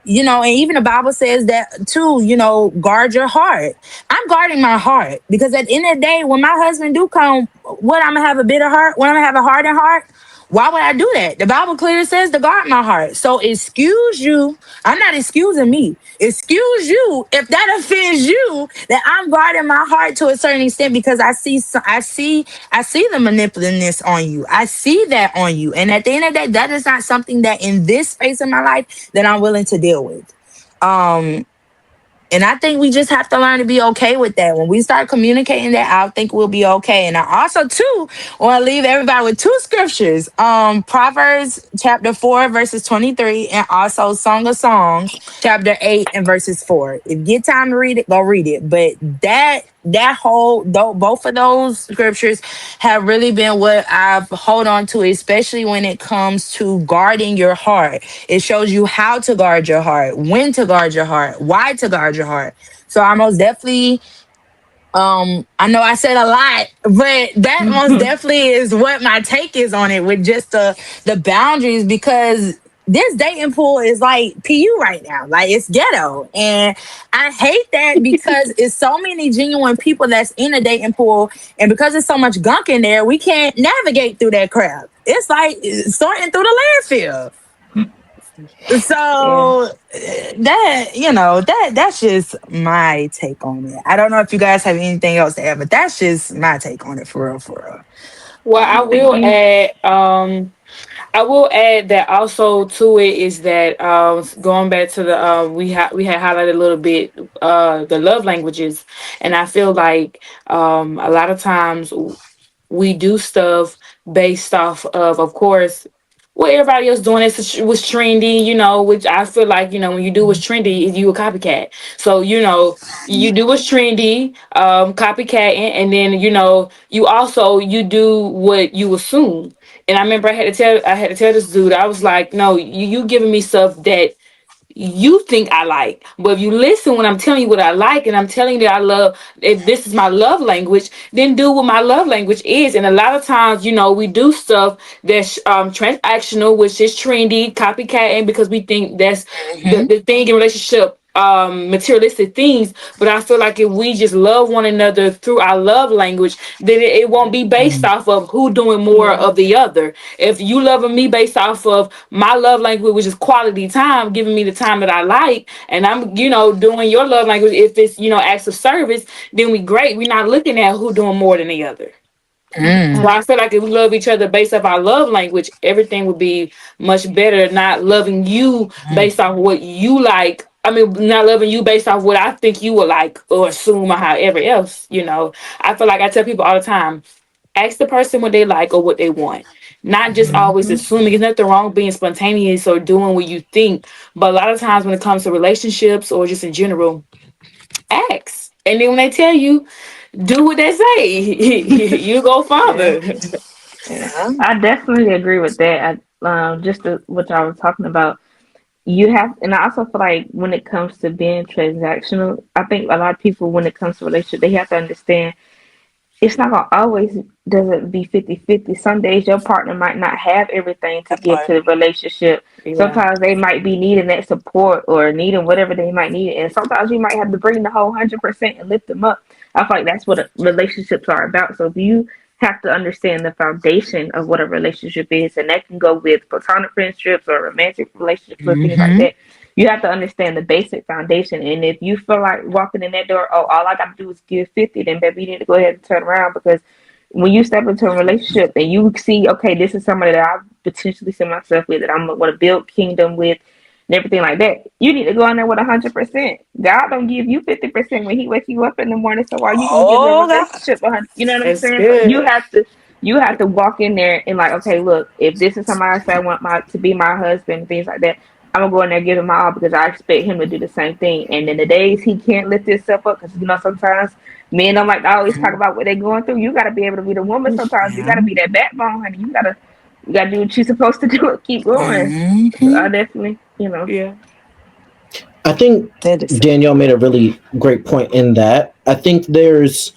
even the Bible says that too, guard your heart. I'm guarding my heart, because at the end of the day, when my husband do come, what, I'm going to have a bitter heart? When I'm going to have a hardened heart? Why would I do that? The Bible clearly says to guard my heart. So excuse you. I'm not excusing me. Excuse you if that offends you, that I'm guarding my heart to a certain extent, because I see the manipulativeness on you. I see that on you. And at the end of the day, that is not something that in this space of my life that I'm willing to deal with. And I think we just have to learn to be okay with that. When we start communicating that, I think we'll be okay. And I also, too, want to leave everybody with two scriptures. Proverbs chapter 4, verses 23, and also Song of Songs, chapter 8 and verses 4. If you get time to read it, go read it. But both of those scriptures have really been what I've hold on to, especially when it comes to guarding your heart. It shows you how to guard your heart, when to guard your heart, why to guard your heart. So I most definitely, I know I said a lot, but that most definitely is what my take is on it, with just the boundaries, because this dating pool is like PU right now. Like, it's ghetto. And I hate that, because it's so many genuine people that's in a dating pool. And because there's so much gunk in there, we can't navigate through that crap. It's like sorting through the landfill. Yeah. So that that's just my take on it. I don't know if you guys have anything else to add, but that's just my take on it for real, for real. Well, I think you. I will add that also to it is that going back to the we had highlighted a little bit the love languages, and I feel like a lot of times we do stuff based off of course, what everybody else doing is was trendy, which I feel like, when you do what's trendy, you a copycat. So, you do what's trendy, copycatting, and then, you also you do what you assume. And I remember I had to tell this dude, I was like, no, you giving me stuff that you think I like. But if you listen when I'm telling you what I like and I'm telling you that I love, if this is my love language, then do what my love language is. And a lot of times, we do stuff that's transactional, which is trendy, copycatting, because we think that's Hmm. the thing in relationship, materialistic things. But I feel like if we just love one another through our love language, then it won't be based off of who doing more Yeah. of the other. If you loving me based off of my love language, which is quality time, giving me the time that I like, and I'm, doing your love language, if it's, acts of service, then we great. We're not looking at who doing more than the other. So Mm. I feel like if we love each other based off our love language, everything would be much better. Not loving you based off what you like. I mean, not loving you based off what I think you would like or assume or however else. I feel like I tell people all the time, ask the person what they like or what they want. Not just always Mhm. assuming. There's nothing wrong being spontaneous or doing what you think. But a lot of times when it comes to relationships or just in general, ask. And then when they tell you, do what they say. You go Yeah. farther. Yeah. Yeah. I definitely agree with that. Just what I was talking about. You have, and I also feel like when it comes to being transactional, I think a lot of people, when it comes to relationship, they have to understand it's not gonna always doesn't be 50-50. Some days your partner might not have everything to That give part. to the relationship. Yeah. Sometimes they might be needing that support or needing whatever they might need, and sometimes you might have to bring the whole 100% and lift them up. I feel like that's what relationships are about. So if you have to understand the foundation of what a relationship is, and that can go with platonic friendships or romantic relationships or things like Hmm. that. You have to understand the basic foundation. And if you feel like walking in that door, oh, all I got to do is give 50, then baby, you need to go ahead and turn around, because when you step into a relationship and you see, okay, this is somebody that I potentially see myself with, that I'm going to build kingdom with, and everything like that, you need to go in there with 100%. God don't give you 50% when He wake you up in the morning. So why you gonna give the Oh God. relationship 100? You know what I'm That's saying? So good. you have to walk in there and like, okay, look, if this is somebody I say I want my to be my husband and things like that, I'm gonna go in there and give him my all, because I expect him to do the same thing. And in the days he can't lift himself up, because sometimes men don't like to always talk about what they're going through. You gotta be able to be the woman. Sometimes you Yeah. gotta be that backbone, honey. You gotta do what you're supposed to do and keep going. So Hmm. I definitely, Yeah. I think That is. Danielle made a really great point in that. I think there's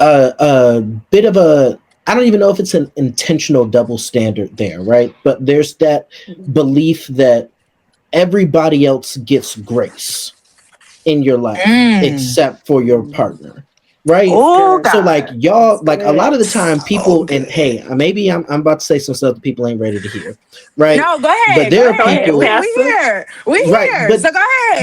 a bit of a, I don't even know if it's an intentional double standard there, right? But there's that belief that everybody else gets grace in your life Mm. except for your Mhm. partner, right? That's Oh good. So like God. y'all, That's like a lot good. of the time So people, and good. hey, maybe I'm about to say some stuff that people ain't ready to hear, right? No, go But ahead. Go there are Go ahead. ahead, people, We Pastor. here. We right? here. So go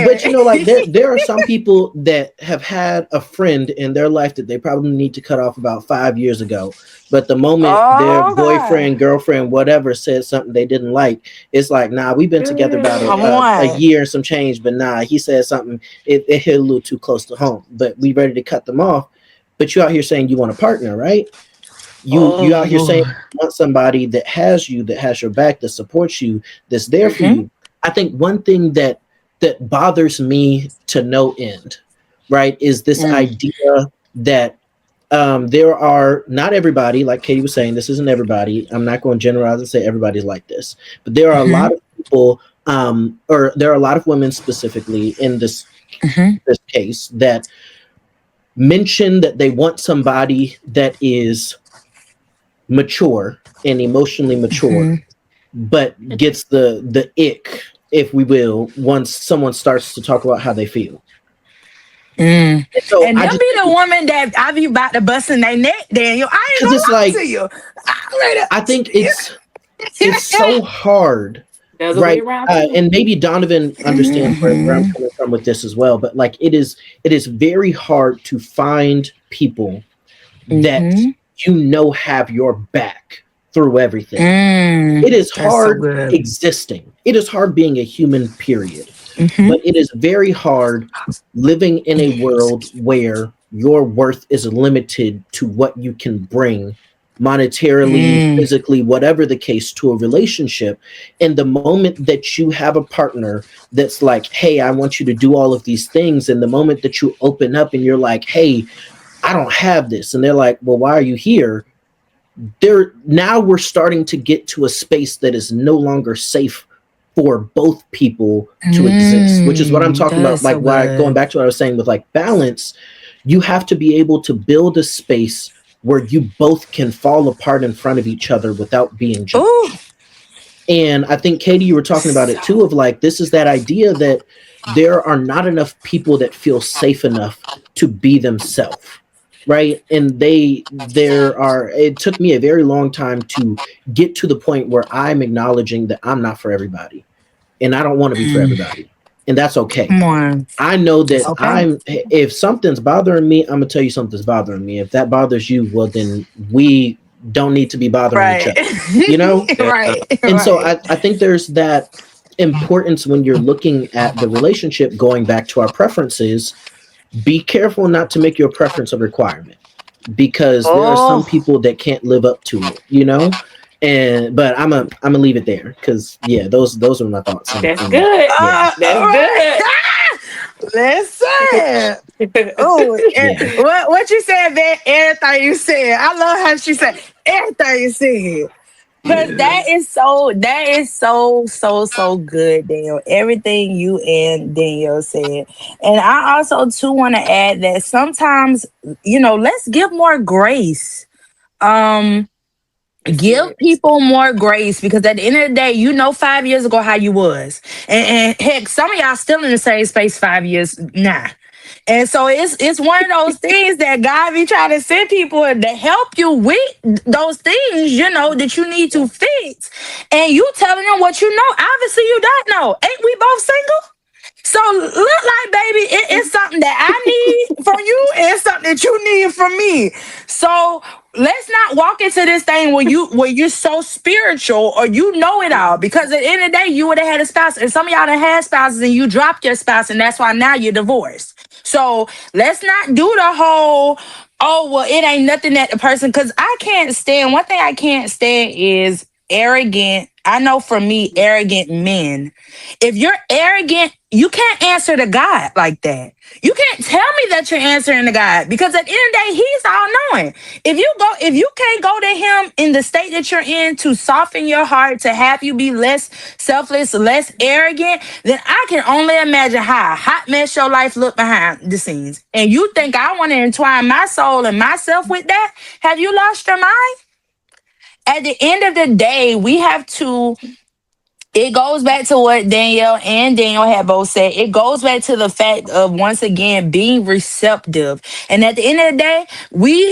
But ahead. there are some people that have had a friend in their life that they probably need to cut off about 5 years ago. But the moment their Oh God. boyfriend, girlfriend, whatever said something they didn't like, it's like, nah, we've been together about Come Good. a on. year and some change, but nah, he said something, it hit a little too close to home. But we ready to cut them off. But you out here saying you want a partner, right? You out here saying Oh. you want somebody that has you, that has your back, that supports you, that's there for Hmm. you. I think one thing that bothers me to no end, right, is this Mm. idea that there are not everybody, like Katie was saying, this isn't everybody. I'm not going to generalize and say everybody's like this, but there are a lot Hmm. of people, or there are a lot of women specifically in Hmm. this case that mention that they want somebody that is mature and emotionally mature, Hmm. but gets the ick, if we will, once someone starts to talk about how they feel. Mm. And so And I them just be think the woman that I be about to bust in their neck, Daniel. I ain't because it's gonna lie like to you. I I think ready it's so hard There's a way Right. around too. And maybe Donovan understands where I'm Mhm. coming from with this as well. But like it is very hard to find people that Mhm. have your back through everything. Mm. It is That's so hard good. existing. It is hard being a human, period. Mhm. But it is very hard living in a world where your worth is limited to what you can bring monetarily, Mm. physically, whatever the case, to a relationship. And the moment that you have a partner that's like, hey, I want you to do all of these things, and the moment that you open up and you're like, hey, I don't have this, and they're like, well, why are you here? There, now we're starting to get to a space that is no longer safe for both people to exist, which is what I'm talking That about. is so Like, why, going good. back to what I was saying with like balance, you have to be able to build a space where you both can fall apart in front of each other without being Ooh. judged. And I think, Kaitie, you were talking about it too, So. of like, this is that idea that there are not enough people that feel safe enough to be themselves. Right. And it took me a very long time to get to the point where I'm acknowledging that I'm not for everybody and I don't want to be for Mm. everybody. And that's okay. Come on. I know It's that okay. if something's bothering me, I'm gonna tell you something's bothering me. If that bothers you, well, then we don't need to be bothering each Right. other, you know? Yeah. Right. And so Right. I think there's that importance when you're looking at the relationship, going back to our preferences. Be careful not to make your preference a requirement, because there are some Oh. people that can't live up to it, you know? And but I'm gonna leave it there because yeah, those are my thoughts. That's And good. yeah, That's All right. good. Listen. Oh, yeah. what you said, man? Everything you said. I love how she said everything you said. Cause Yeah. that is so good, Daniel. Everything you and Danielle said. And I also too want to add that sometimes, let's give more grace. Um, That's give good. people more grace because at the end of the day, 5 years ago how you was. And heck, some of y'all still in the same space 5 years now. And so it's one of those things that God be trying to send people to help you with those things, that you need to Yeah. fix. And you telling them what you know. Obviously, you don't know. Ain't we both single? So look like, baby, it's something that I need from you and something that you need from me. So let's not walk into this thing where you're so spiritual or you know it all. Because at the end of the day, you would have had a spouse, and some of y'all done had spouses and you dropped your spouse, and that's why now you're divorced. So let's not do the whole, oh well, it ain't nothing that the person, because I can't stand one thing I can't stand is arrogant. I know for me, arrogant men. If you're arrogant, you can't answer to God like that. You can't tell me that you're answering to God because at the end of the day, He's all knowing. If you can't go to Him in the state that you're in to soften your heart, to have you be less selfless, less arrogant, then I can only imagine how a hot mess your life look behind the scenes. And you think I want to entwine my soul and myself with that? Have you lost your mind? At the end of the day, we have to, it goes back to what Danielle and Daniel had both said. It goes back to the fact of, once again, being receptive. And at the end of the day,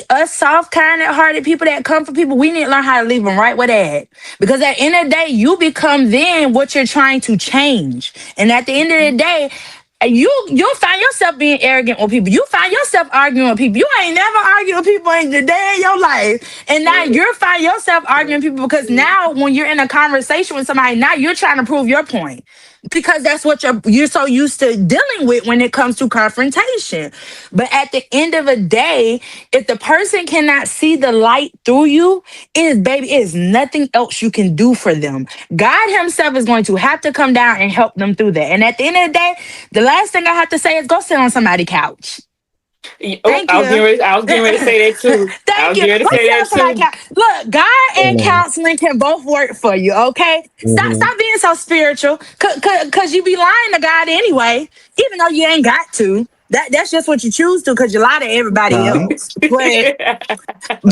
us soft, kind hearted people that come for people, we need to learn how to leave them right where they're at. Because at the end of the day, you become then what you're trying to change. And at the end of the day, you'll find yourself being arrogant with people. You find yourself arguing with people. You ain't never argued with people in the day of your life. And now you'll find yourself arguing with people because now when you're in a conversation with somebody, now you're trying to prove your point. Because that's what you're so used to dealing with when it comes to confrontation. But at the end of the day, if the person cannot see the light through you, it is nothing else you can do for them. God Himself is going to have to come down and help them through that. And at the end of the day, the last thing I have to say is go sit on somebody's couch. Oh, Thank you. I was getting ready to say that too. I Thank was you. getting ready Go to say sit on that somebody's too. couch. Look, God and Amen. counseling can both work for you, okay? Stop Hmm. stop being so spiritual. Cause you be lying to God anyway, even though you ain't got to. That's just what you choose to, because you lie to everybody Uh-huh. else. But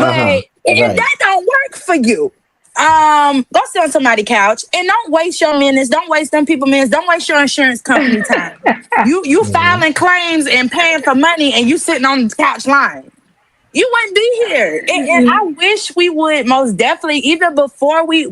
Uh-huh. if Right. that don't work for you, go sit on somebody's couch and don't waste your minutes. Don't waste them people minutes. Don't waste your insurance company time. You Hmm. filing claims and paying for money, and you sitting on the couch lying. You wouldn't be here. And I wish we would most definitely, even before we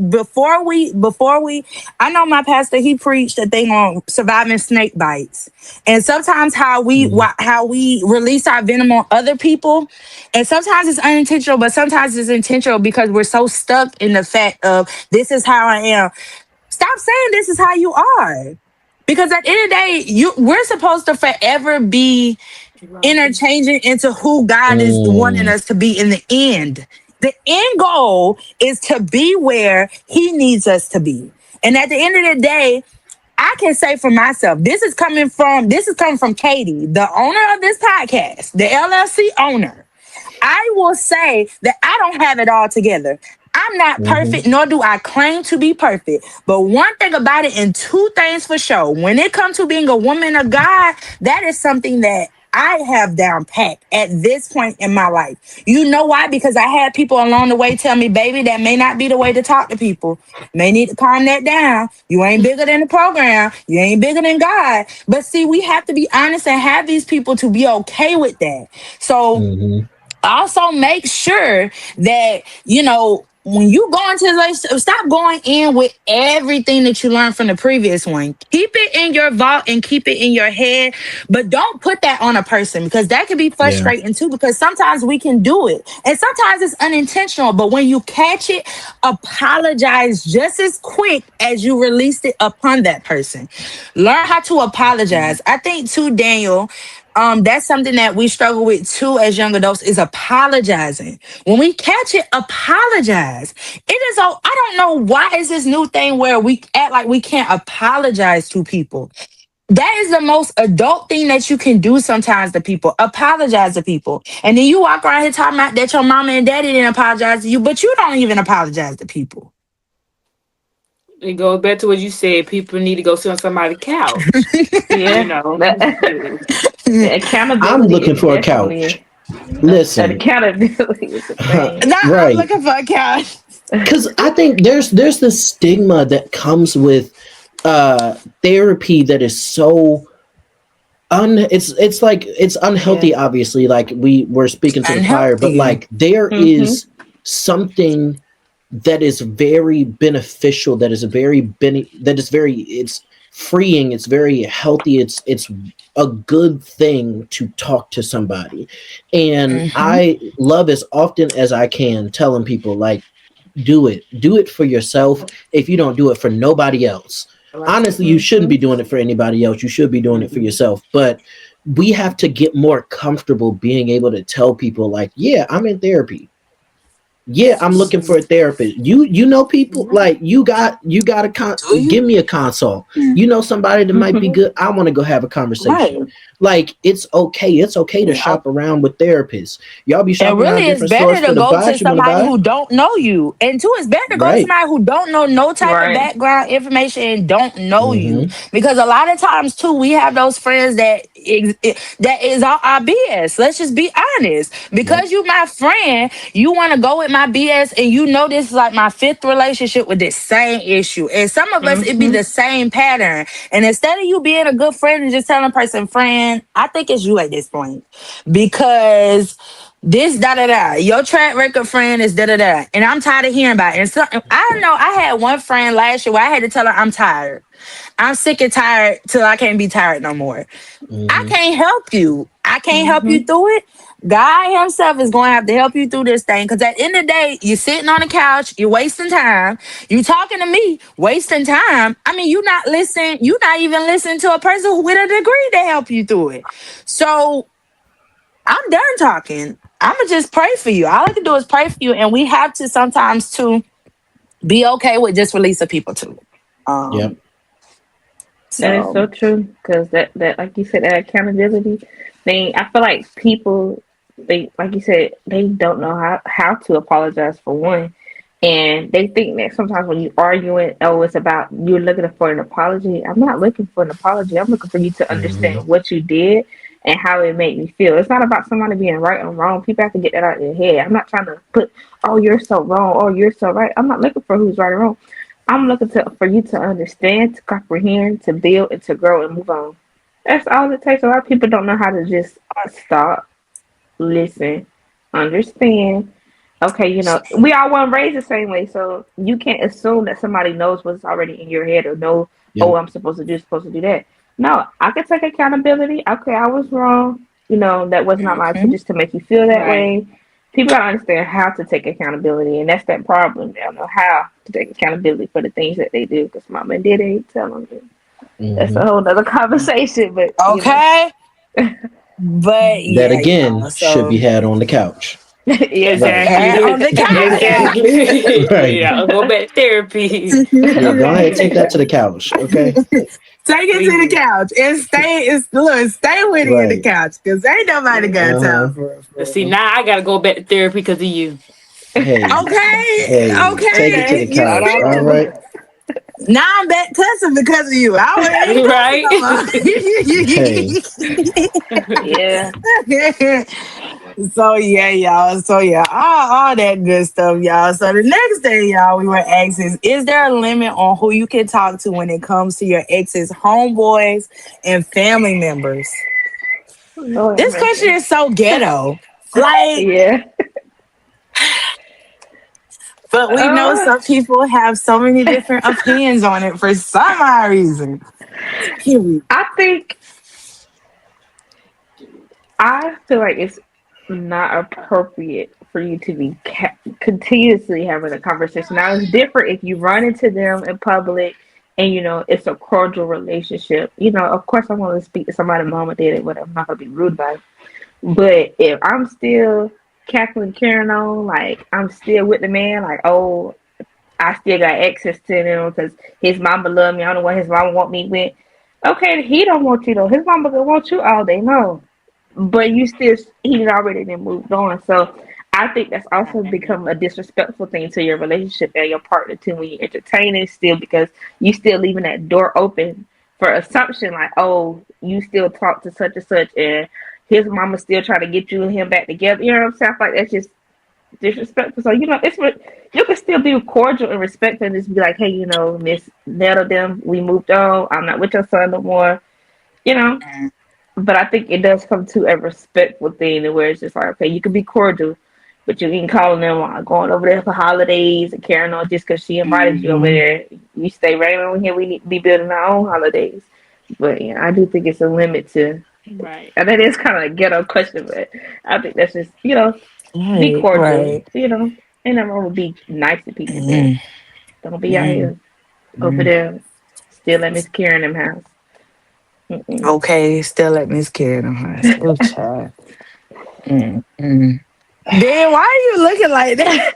I know my pastor, he preached a thing on surviving snake bites. And sometimes Mhm. how we release our venom on other people. And sometimes it's unintentional, but sometimes it's intentional because we're so stuck in the fact of this is how I am. Stop saying this is how you are. Because at the end of the day, we're supposed to forever be interchanging into who God is wanting Mm. us to be in the end. The end goal is to be where He needs us to be. And at the end of the day, I can say for myself, this is coming from Kaitie, the owner of this podcast, the LLC owner. I will say that I don't have it all together. I'm not Mhm. perfect, nor do I claim to be perfect. But one thing about it, and two things for sure, when it comes to being a woman of God, that is something that I have down pat at this point in my life. You know why? Because I had people along the way tell me, baby, that may not be the way to talk to people. May need to calm that down. You ain't bigger than the program. You ain't bigger than God. But see, we have to be honest and have these people to be okay with that. So Mhm. also make sure that when you go into this, stop going in with everything that you learned from the previous one. Keep it in your vault and keep it in your head, but don't put that on a person because that can be Yeah. frustrating too, because sometimes we can do it and sometimes it's unintentional, but when you catch it, apologize just as quick as you released it upon that person. Learn how to apologize. I think too, Daniel, that's something that we struggle with too as young adults is apologizing. When we catch it, apologize. It is all I don't know why is this new thing where we act like we can't apologize to people. That is the most adult thing that you can do sometimes to people. Apologize to people. And then you walk around here talking about that your mama and daddy didn't apologize to you, but you don't even apologize to people. It goes back to what you said. People need to go sit on somebody's couch. You Yeah, know. the I'm accountability looking is for a definitely couch. Listen, accountability is a thing. Not I'm right? looking for a couch. Because I think there's this stigma that comes with therapy that is so it's like it's Yeah. unhealthy. Obviously, like we're speaking to the choir, but Unhealthy. like there Mhm. is something that is very beneficial, that is very, it's freeing, it's very healthy, it's a good thing to talk to somebody. And Hmm. I love as often as I can telling people like do it for yourself. If you don't do it for nobody else, honestly, you shouldn't be Mhm. doing it for anybody else, you should be doing it for yourself. But we have to get more comfortable being able to tell people like, yeah, I'm in therapy, yeah, I'm looking for a therapist. You know people like you got a Do give you? me a consult. You know somebody that might be Mhm. good. I want to go have a conversation. Right. Like it's okay. It's okay to Yeah. shop around with therapists. Y'all be And shopping around really, it's different stores better for to the go to vibes you want to somebody buy. who don't know you. And two, it's better to go to Right. somebody who don't know no type of Right. background information and don't know you. Mm-hmm. Because a lot of times too, we have those friends that is our BS. Let's just be honest. Yep. Because you my friend, you want to go with my BS, and you know this is like my fifth relationship with this same issue. And some of us, it be Mhm. the same pattern. And instead of you being a good friend and just telling a person, friend, I think it's you at this point because this da da da. Your track record, friend, is da da da, and I'm tired of hearing about it. And so I know I had one friend last year where I had to tell her I'm tired. I'm sick and tired till I can't be tired no more. I Mm-hmm. can't help you. I can't help you Mhm. through it. God Himself is going to have to help you through this thing. Because at the end of the day, you're sitting on the couch, you're wasting time. You talking to me, wasting time. I mean, you're not listening. You're not even listening to a person with a degree to help you through it. So I'm done talking. I'ma just pray for you. All I can do is pray for you, and we have to sometimes to be okay with just releasing people too. Yep. Um, That is so so true because that like you said, that accountability thing. I feel like people, they like you said, they don't know how to apologize for one, and they think that sometimes when you arguing, oh, it's about you're looking for an apology. I'm not looking for an apology. I'm looking for you to Mm-hmm. understand what you did and how it made me feel. It's not about somebody being right or wrong. People have to get that out of their head. I'm not trying to put, oh, you're so wrong, oh, you're so right. I'm not looking for who's right or wrong. I'm looking to for you to understand, to comprehend, to build, and to grow and move on. That's all it takes. A lot of people don't know how to just stop, listen, understand. Okay, we all want to raise the same way, so you can't assume that somebody knows what's already in your head or know, oh, Yep. I'm supposed to do that. No, I can take accountability. Okay, I was wrong. That was not my Mhm. intention to make you feel that Right. way. People gotta understand how to take accountability, and that's that problem. They don't know how to take accountability for the things that they do because mama and daddy ain't telling them. That's a Hmm. whole other conversation, but Okay. But That yeah, again y'all. should be So had on the couch. exactly. Right. on Exactly. the couch. Right. Exactly. I'll go back to therapy. Yeah, go ahead, take Okay. that to the couch. Okay. Take it to the Please. couch and stay with it in the Right. couch because ain't nobody got time Uh-huh. for it. But For see, real. now I gotta go back to therapy because of you. Hey, Okay, hey, take it to okay. the Okay. Start couch. all All over. right. Now I'm back cussing because of you. I Right? Hey. Yeah. ain't cussing no more. So yeah, y'all. So yeah, all that good stuff, y'all. So the next day, y'all, we were asking, is there a limit on who you can talk to when it comes to your ex's homeboys and family members? Lord have This question mercy. is so ghetto. Like, Yeah. but we know Uh, some people have so many different opinions on it for some odd reason. Period. I think I feel like it's not appropriate for you to be continuously having a conversation. Now it's different if you run into them in public and it's a cordial relationship. Of course I want to speak to somebody, mama did it, whatever. I'm not gonna be rude about it. But if I'm still cackling, carrying on, like I'm still with the man, like oh, I still got access to them because his mama love me. I don't know what his mama want me with. Okay, he don't want you though. His mama gonna want you all day long, but you still he had already then moved on. So I think that's also become a disrespectful thing to your relationship and your partner too when you entertain it still because you still leaving that door open for assumption like oh you still talk to such and such and his mama still trying to get you and him back together. You know what I'm saying? Like that's just disrespectful. So you can still be cordial and respectful and just be like, hey, Miss Netta, them, we moved on. I'm not with your son no more. You know. But I think it does come to a respectful thing where it's just like, okay, you can be cordial, but you can call them going over there for holidays and carrying on just because she invited you over Mhm. there. You stay right on here. We need to be building our own holidays. But yeah, I do think it's a limit to, Right. and that is kind of a ghetto question, but I think that's just be Right, cordial. right. Ain't nothing wrong with be nice to people, but Mm, don't be out mm, here over mm. there still at Miss Karen them house. Mm-mm. Okay, still at Miss Karen House. Oh, child. Mm, mm. Then why are you looking like that?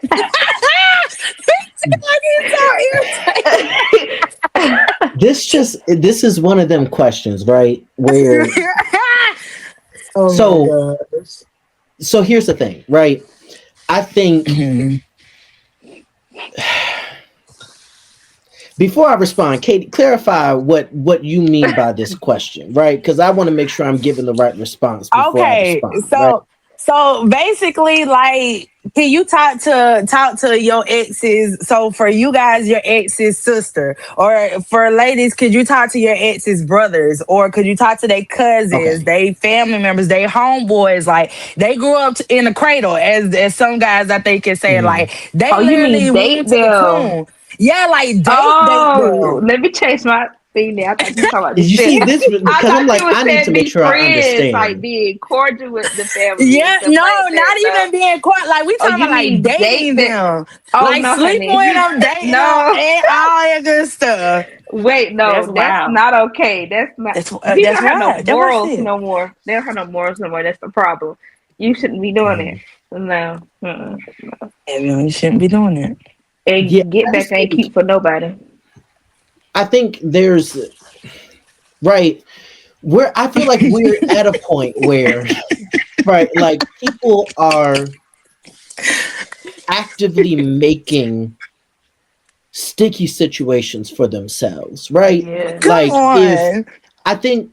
Like he's so This is one of them questions, right? Where irritated. Oh my so gosh. so here's the thing, right? I think Mhm. before I respond, Katie, clarify what you mean by this question, right? Because I want to make sure I'm giving the right response before I Okay, respond, right? so basically, like, can you talk to your ex's? So for you guys, your ex's sister, or for ladies, could you talk to your ex's brothers, or could you talk to their cousins, Okay. they family members, they homeboys? Like they grew up in a cradle, as some guys I think can say, Mhm. like they Oh, you mean literally went date to the them? cocoon. Yeah, like date Oh, them. let me change my thing there. I thought you were talking about Did just you saying. see this? I Because I'm thought you like, were I need to saying make be sure I friends, like understand. being cordial with the family and Yeah, stuff no, like that. not No. even being caught. Like we Oh, talking you about like mean date dating that? them, Oh like no, sleeping honey. with them, dating them, No. and all that good stuff. Wait, That's no, that's wild. not okay. That's not. People That's don't have no right. That's what I morals said. no more. They don't have no morals no more. That's the problem. You shouldn't be doing that. Mhm. No. And you shouldn't be doing that. Yeah, And get I back just ain't think cute for nobody. there's right where I feel like we're at a point where right, like people are actively making sticky situations for themselves, right? Yeah. Come Like if on. I think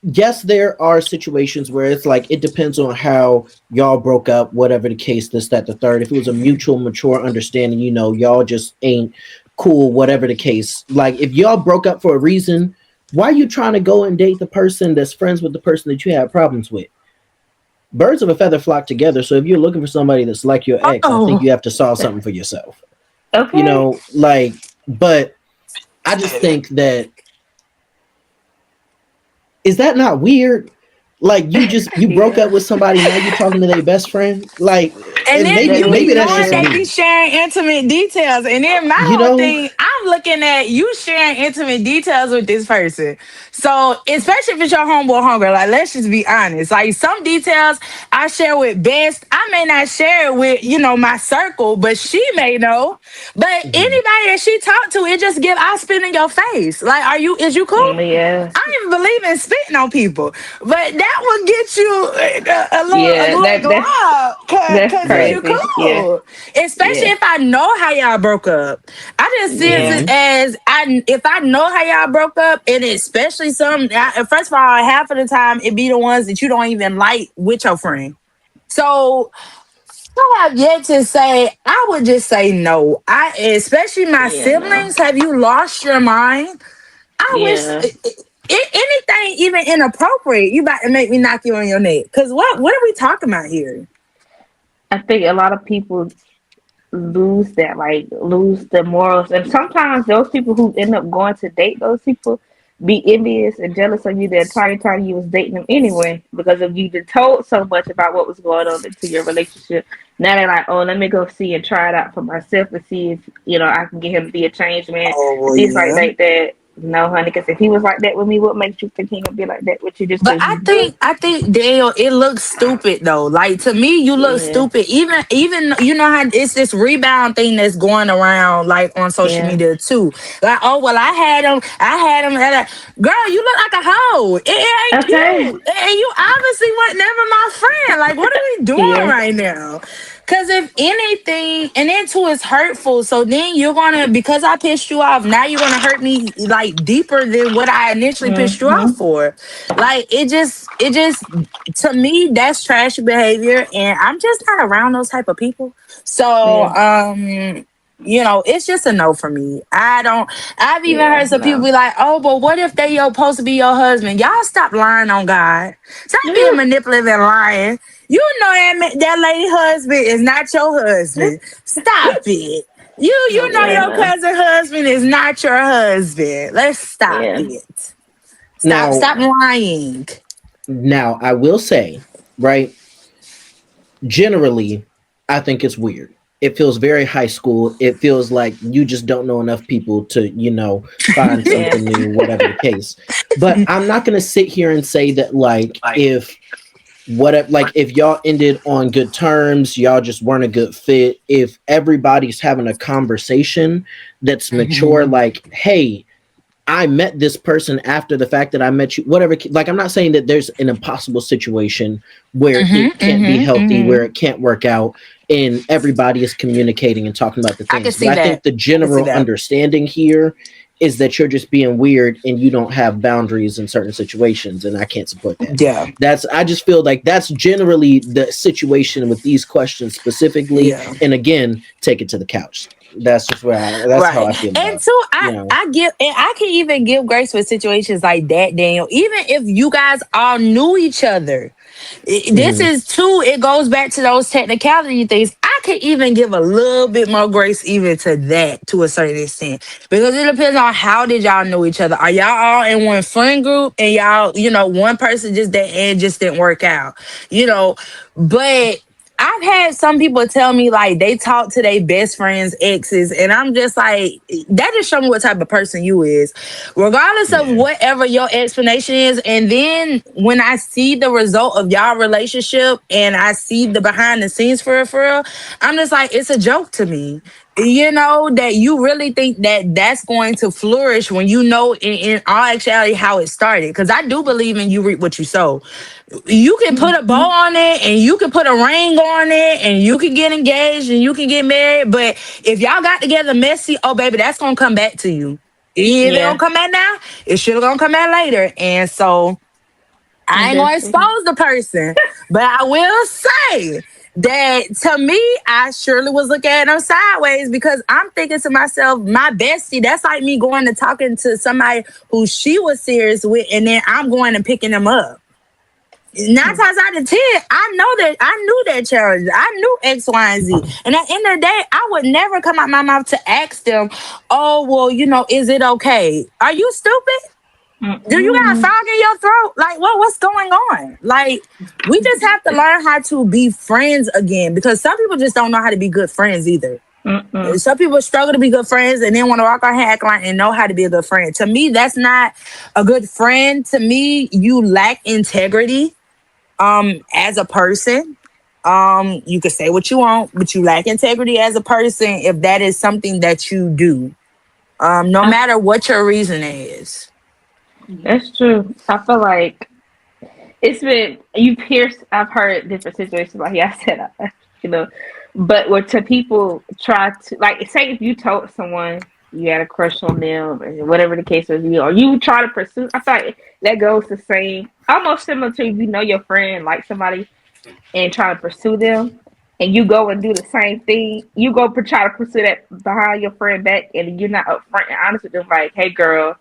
yes, there are situations where it's like it depends on how y'all broke up, whatever the case, this, that, the third. If it was a mutual, mature understanding, y'all just ain't cool, whatever the case. Like if y'all broke up for a reason, why are you trying to go and date the person that's friends with the person that you had problems with? birds of a feather flock together. So if you're looking for somebody that's like your ex, I think Oh, you have to solve something for yourself. You Okay. know, like, but I just think that, is that not weird? Like you broke up Yeah. with somebody, now you're talking to their best friend. Like, and and then That you is maybe be that's knowing just they weird. be me. sharing intimate details. And then my You whole know? thing, I'm looking at you sharing intimate details with this person. So, especially if it's your homeboy homegirl, like let's just be honest. Like some details I share with Best, I may not share it with, my circle, but she may know. But Mhm. anybody that she talked to, it just give I spit in your face. Like, is you cool? Yeah. I don't even believe in spitting on people, but that will get you a Yeah. little glob, That's cause is you Right. crazy. Yeah. cool? Especially Yeah. if I know how y'all broke up. I just see Yeah. it Hmm. as if I know how y'all broke up, and especially first of all, half of the time it be the ones that you don't even like with your friend. So I have yet to say. I would just say no. Especially my Yeah. No. siblings. Have you lost your mind? I wish Yeah. anything even inappropriate, you about to make me knock you on your neck. Cause what are we talking about here? I think a lot of people lose that, like lose the morals, and sometimes those people who end up going to date those people be envious and jealous of you the entire time you was dating them anyway, because of you been told so much about what was going on into your relationship. Now they're like, oh, let me go see and try it out for myself and see if I can get him to be a changed man. Oh And things yeah. like that. No, honey, because if he was like that with me, what makes you think he gonna be like that with you just But because I you good? think I think Daniel, it looks stupid though. Like to me, you look Yeah, stupid. Even you know how it's this rebound thing that's going around like on social yeah. media too. Like, oh well, I had him. Girl, you look like a hoe. It ain't Okay. cute, and you obviously were never my friend. Like, what are we doing Yeah. right now? Because if anything, and then too, it's hurtful. So then you're gonna, because I pissed you off, now you're gonna hurt me like deeper than what I initially pissed you off Mm-hmm. for. Like it just to me that's trash behavior, and I'm just not around those type of people. So Yeah. it's just a no for me. I've even Yeah. heard some people No. be like, oh, but what if they supposed to be your husband? Y'all stop lying on God. Stop being Yeah. manipulative and lying. You know that lady husband is not your husband. Stop it. You know Yeah. your No. cousin husband is not your husband. Let's stop Yeah. it. Stop Now, stop lying. now I will say, right, generally, I think it's weird. It feels very high school. It feels like you just don't know enough people to, find Yeah. something new, whatever the case. But I'm not going to sit here and say that, like, if y'all ended on good terms, y'all just weren't a good fit. If everybody's having a conversation that's mature, Mhm. like, hey, I met this person after the fact that I met you, whatever. Like, I'm not saying that there's an impossible situation where Mhm. it can't be Mhm. healthy, where Mhm. it can't work out, and everybody is communicating and talking about the I can things. But see I think that. the I can see general that. understanding here is that you're just being weird and you don't have boundaries in certain situations, and I can't support that. Yeah. I just feel like that's generally the situation with these questions specifically. Yeah. And again, take it to the couch. That's how Right. I feel And about two, it. I can even give grace with situations like that, Daniel. Even if you guys all knew each other. This Mhm. is too, it goes back to those technicality things. I could even give a little bit more grace even to that to a certain extent. Because it depends on how did y'all know each other. Are y'all all in one friend group and y'all, one person just that and just didn't work out. You know, but I've had some people tell me like they talk to their best friends' exes, and I'm just like, that just show me what type of person you is, regardless of Yeah. whatever your explanation is. And then when I see the result of y'all relationship and I see the behind the scenes for real, I'm just like, it's a joke to me. That you really think that that's going to flourish when in all actuality how it started. Because I do believe in you reap what you sow. You can put a bow Mm-hmm. on it and you can put a ring on it and you can get engaged and you can get married. But if y'all got together messy, oh baby, that's gonna come back to you. If it don't Yeah. come back now, it's sure gonna come back later. And so I ain't gonna Definitely. expose the person, but I will say that to me, I surely was looking at them sideways because I'm thinking to myself, my bestie, that's like me going to talking to somebody who she was serious with, and then I'm going and picking them up. nine times out of 10, I knew that challenge. I knew X, Y, and Z. And at the end of the day, I would never come out my mouth to ask them, oh, well, is it okay? Are you stupid? Do you got a Mm-mm. frog in your throat? Like, what's going on? Like, we just have to learn how to be friends again, because some people just don't know how to be good friends either. Mm-mm. Some people struggle to be good friends and then want to walk our hand line and know how to be a good friend. To me, that's not a good friend. To me, you lack integrity as a person. You can say what you want, but you lack integrity as a person if that is something that you do. No I, matter what your reason is. that's true. I feel like it's been you pierce. I've heard different situations like I said, you know, but where to people try to like say if you told someone you had a crush on them or whatever the case was, or you try to pursue. I thought that goes the same, almost similar to if you know your friend like somebody and try to pursue them. And you go and do the same thing. You go try to pursue that behind your friend back, and you're not upfront and honest with them. Like, hey, girl,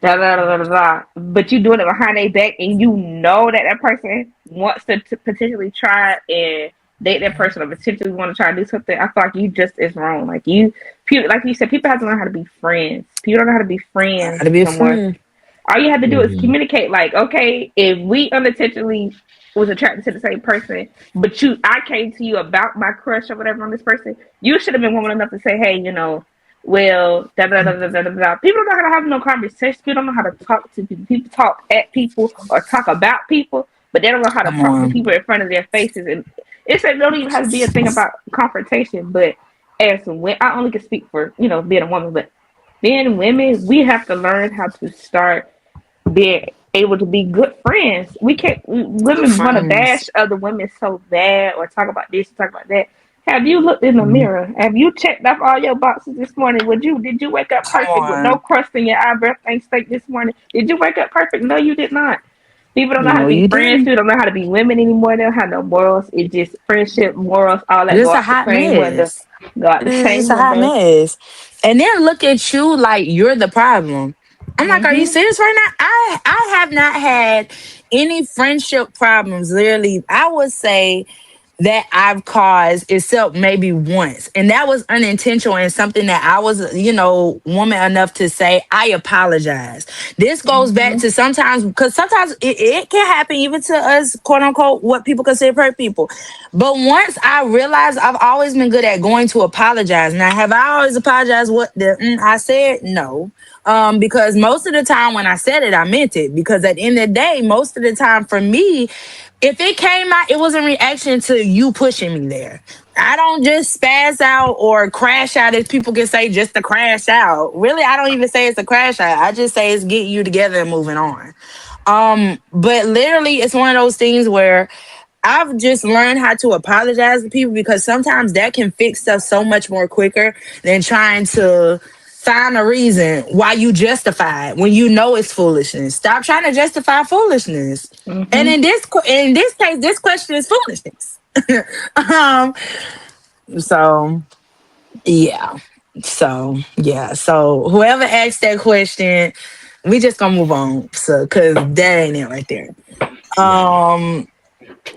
da da da da da. But you doing it behind their back, and you know that that person wants to potentially try and date that person, or potentially want to try to do something. I feel like you just is wrong. Like like you said, people have to learn how to be friends. People don't know how to be How friends to be a no more. friend. All you have to do is Mhm. communicate. Like, okay, if we unintentionally was attracted to the same person, but I came to you about my crush or whatever on this person, you should have been woman enough to say, hey, well, da da da da da da da. People don't know how to have no conversation. People don't know how to talk to people. People talk at people or talk about people, but they don't know how to Come talk to on. people in front of their faces. And it don't even have to be a thing about confrontation. But I only can speak for being a woman, but being women, we have to learn how to start being able to be good friends. We can't. Good Women want to bash friends. other women so bad or talk about this, talk about that. Have you looked in the Mhm. mirror? Have you checked off all your boxes this morning? Did you wake up Come perfect with no on. crust in your eye, breath ain't steak this morning? Did you wake up perfect? No, you did not. People don't know how to No, be you friends. didn't. People don't know how to be women anymore. They don't have no morals. It's just friendship, morals, all that go Just a out the hot same window. mess. Go out It the is just same a hot window. mess. And then look at you like you're the problem. I'm like, are you Hmm. serious right now? I have not had any friendship problems. Literally, I would say that I've caused except maybe once. And that was unintentional and something that I was, woman enough to say, I apologize. This goes back Hmm. to sometimes, because sometimes it can happen even to us, quote unquote, what people consider perfect people. But once I realized I've always been good at going to apologize. Now, have I always apologized what I said? No. Because most of the time when I said it, I meant it. Because at the end of the day, most of the time for me, if it came out, it was in reaction to you pushing me there. I don't just spaz out or crash out, as people can say, just to crash out. Really, I don't even say it's a crash out. I just say it's getting you together and moving on. But literally, it's one of those things where I've just learned how to apologize to people, because sometimes that can fix stuff so much more quicker than trying to find a reason why you justify it when you know it's foolishness. Stop trying to justify foolishness. And Hmm. in this case, this question is foolishness. um. So yeah. So whoever asked that question, we just gonna move on. So, cause that ain't it right there. Yeah. Um.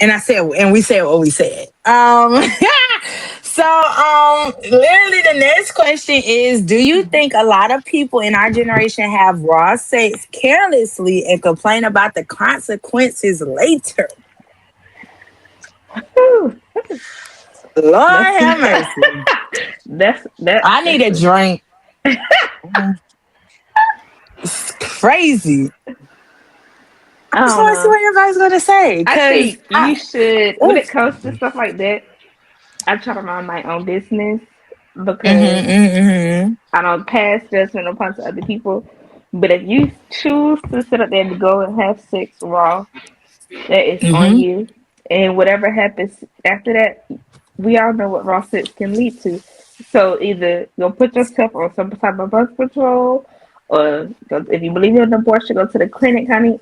And we said what we said. Literally the next question is, do you think a lot of people in our generation have raw sex carelessly and complain about the consequences later? Lord That's have mercy. I need that's a drink. It's crazy. I I just don't want to see know. what everybody's gonna say. I Cause think you should, when it oof. comes to stuff like that, I try to mind my own business because Mm-hmm. I don't pass judgment upon to other people. But if you choose to sit up there and go and have sex raw, that is on Mm-hmm. you. And whatever happens after that, we all know what raw sex can lead to. So either you'll put yourself on some type of birth control, or if you believe in an abortion, go to the clinic, honey.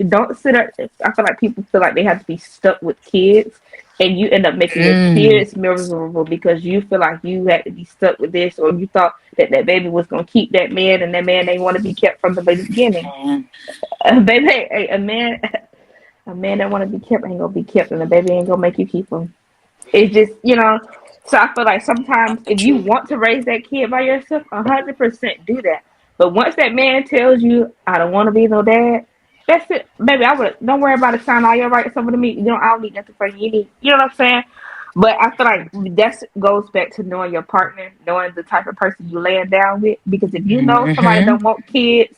Don't sit up. I feel like people feel like they have to be stuck with kids, and you end up making your Mm. kids miserable because you feel like you had to be stuck with this, or you thought that that baby was going to keep that man, and that man ain't want to be kept from the beginning. Mm. Baby, a man. A man that want to be kept ain't gonna be kept, and a baby ain't gonna make you keep him. It's just, you know. So I feel like sometimes if you want to raise that kid by yourself, 100% do that. But once that man tells you, "I don't want to be no dad," that's it, baby. I would don't worry about it. Sign all your rights over to me. You know, I don't need nothing from you. You need, you know what I'm saying? But I feel like that goes back to knowing your partner, knowing the type of person you laying down with. Because if you know somebody Mm-hmm. don't want kids,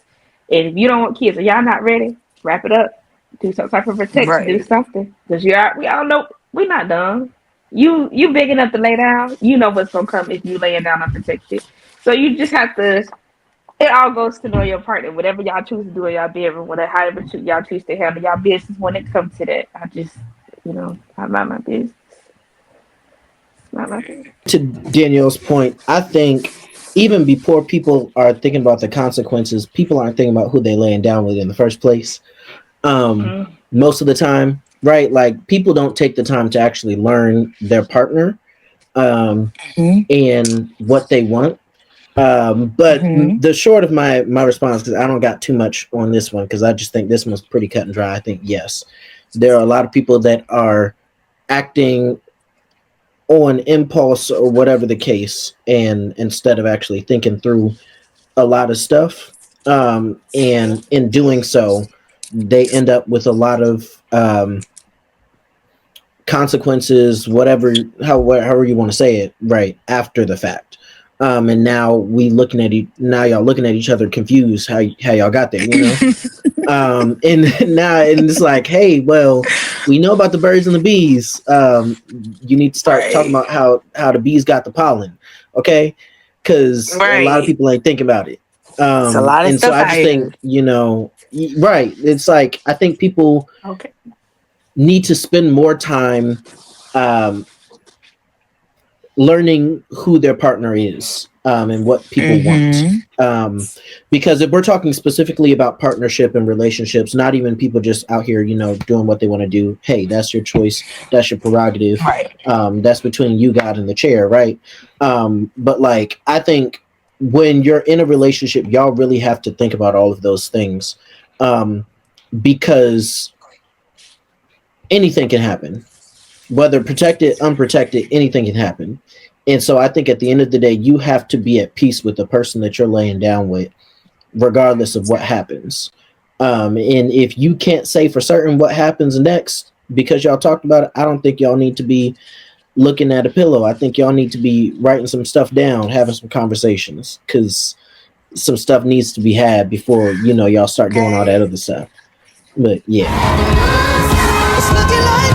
and if you don't want kids, and y'all not ready, wrap it up. Do some type of protection. Do Right. something. Because we all know we're not done. You big enough to lay down. You know what's gonna come if you laying down unprotected. So you just have to. It all goes to know your partner. Whatever y'all choose to do in y'all bedroom, whatever however y'all choose to handle y'all business when it comes to that. I just, I mind my business. Not my business. To Danielle's point, I think even before people are thinking about the consequences, people aren't thinking about who they laying down with in the first place. Most of the time, right? Like people don't take the time to actually learn their partner Mm-hmm. and what they want. But Mm-hmm. the short of my response, because I don't got too much on this one, because I just think this one's pretty cut and dry. I think yes, there are a lot of people that are acting on impulse or whatever the case, and instead of actually thinking through a lot of stuff, and in doing so, they end up with a lot of consequences, whatever, however you want to say it, right after the fact. And now now y'all looking at each other confused how y'all got there, you know. And now and it's like, hey, well, we know about the birds and the bees. You need to start talking Right. about how the bees got the pollen, okay? Because a lot of Right. people ain't thinking about it. It's a lot of And so stuff I out just here. think, right. It's like I think people Okay. need to spend more time um, learning who their partner is, and what people want. Mm-hmm. Because if we're talking specifically about partnership and relationships, not even people just out here, doing what they want to do. Hey, that's your choice. That's your prerogative. Right. That's between you, God, and the chair, right? But like, I think when you're in a relationship, y'all really have to think about all of those things, because anything can happen, whether protected, unprotected, anything can happen. And so I think at the end of the day, you have to be at peace with the person that you're laying down with, regardless of what happens. And if you can't say for certain what happens next because y'all talked about it, I don't think y'all need to be looking at a pillow. I think y'all need to be writing some stuff down, having some conversations, because some stuff needs to be had before, y'all start doing all that Okay. other stuff. But yeah. It's looking like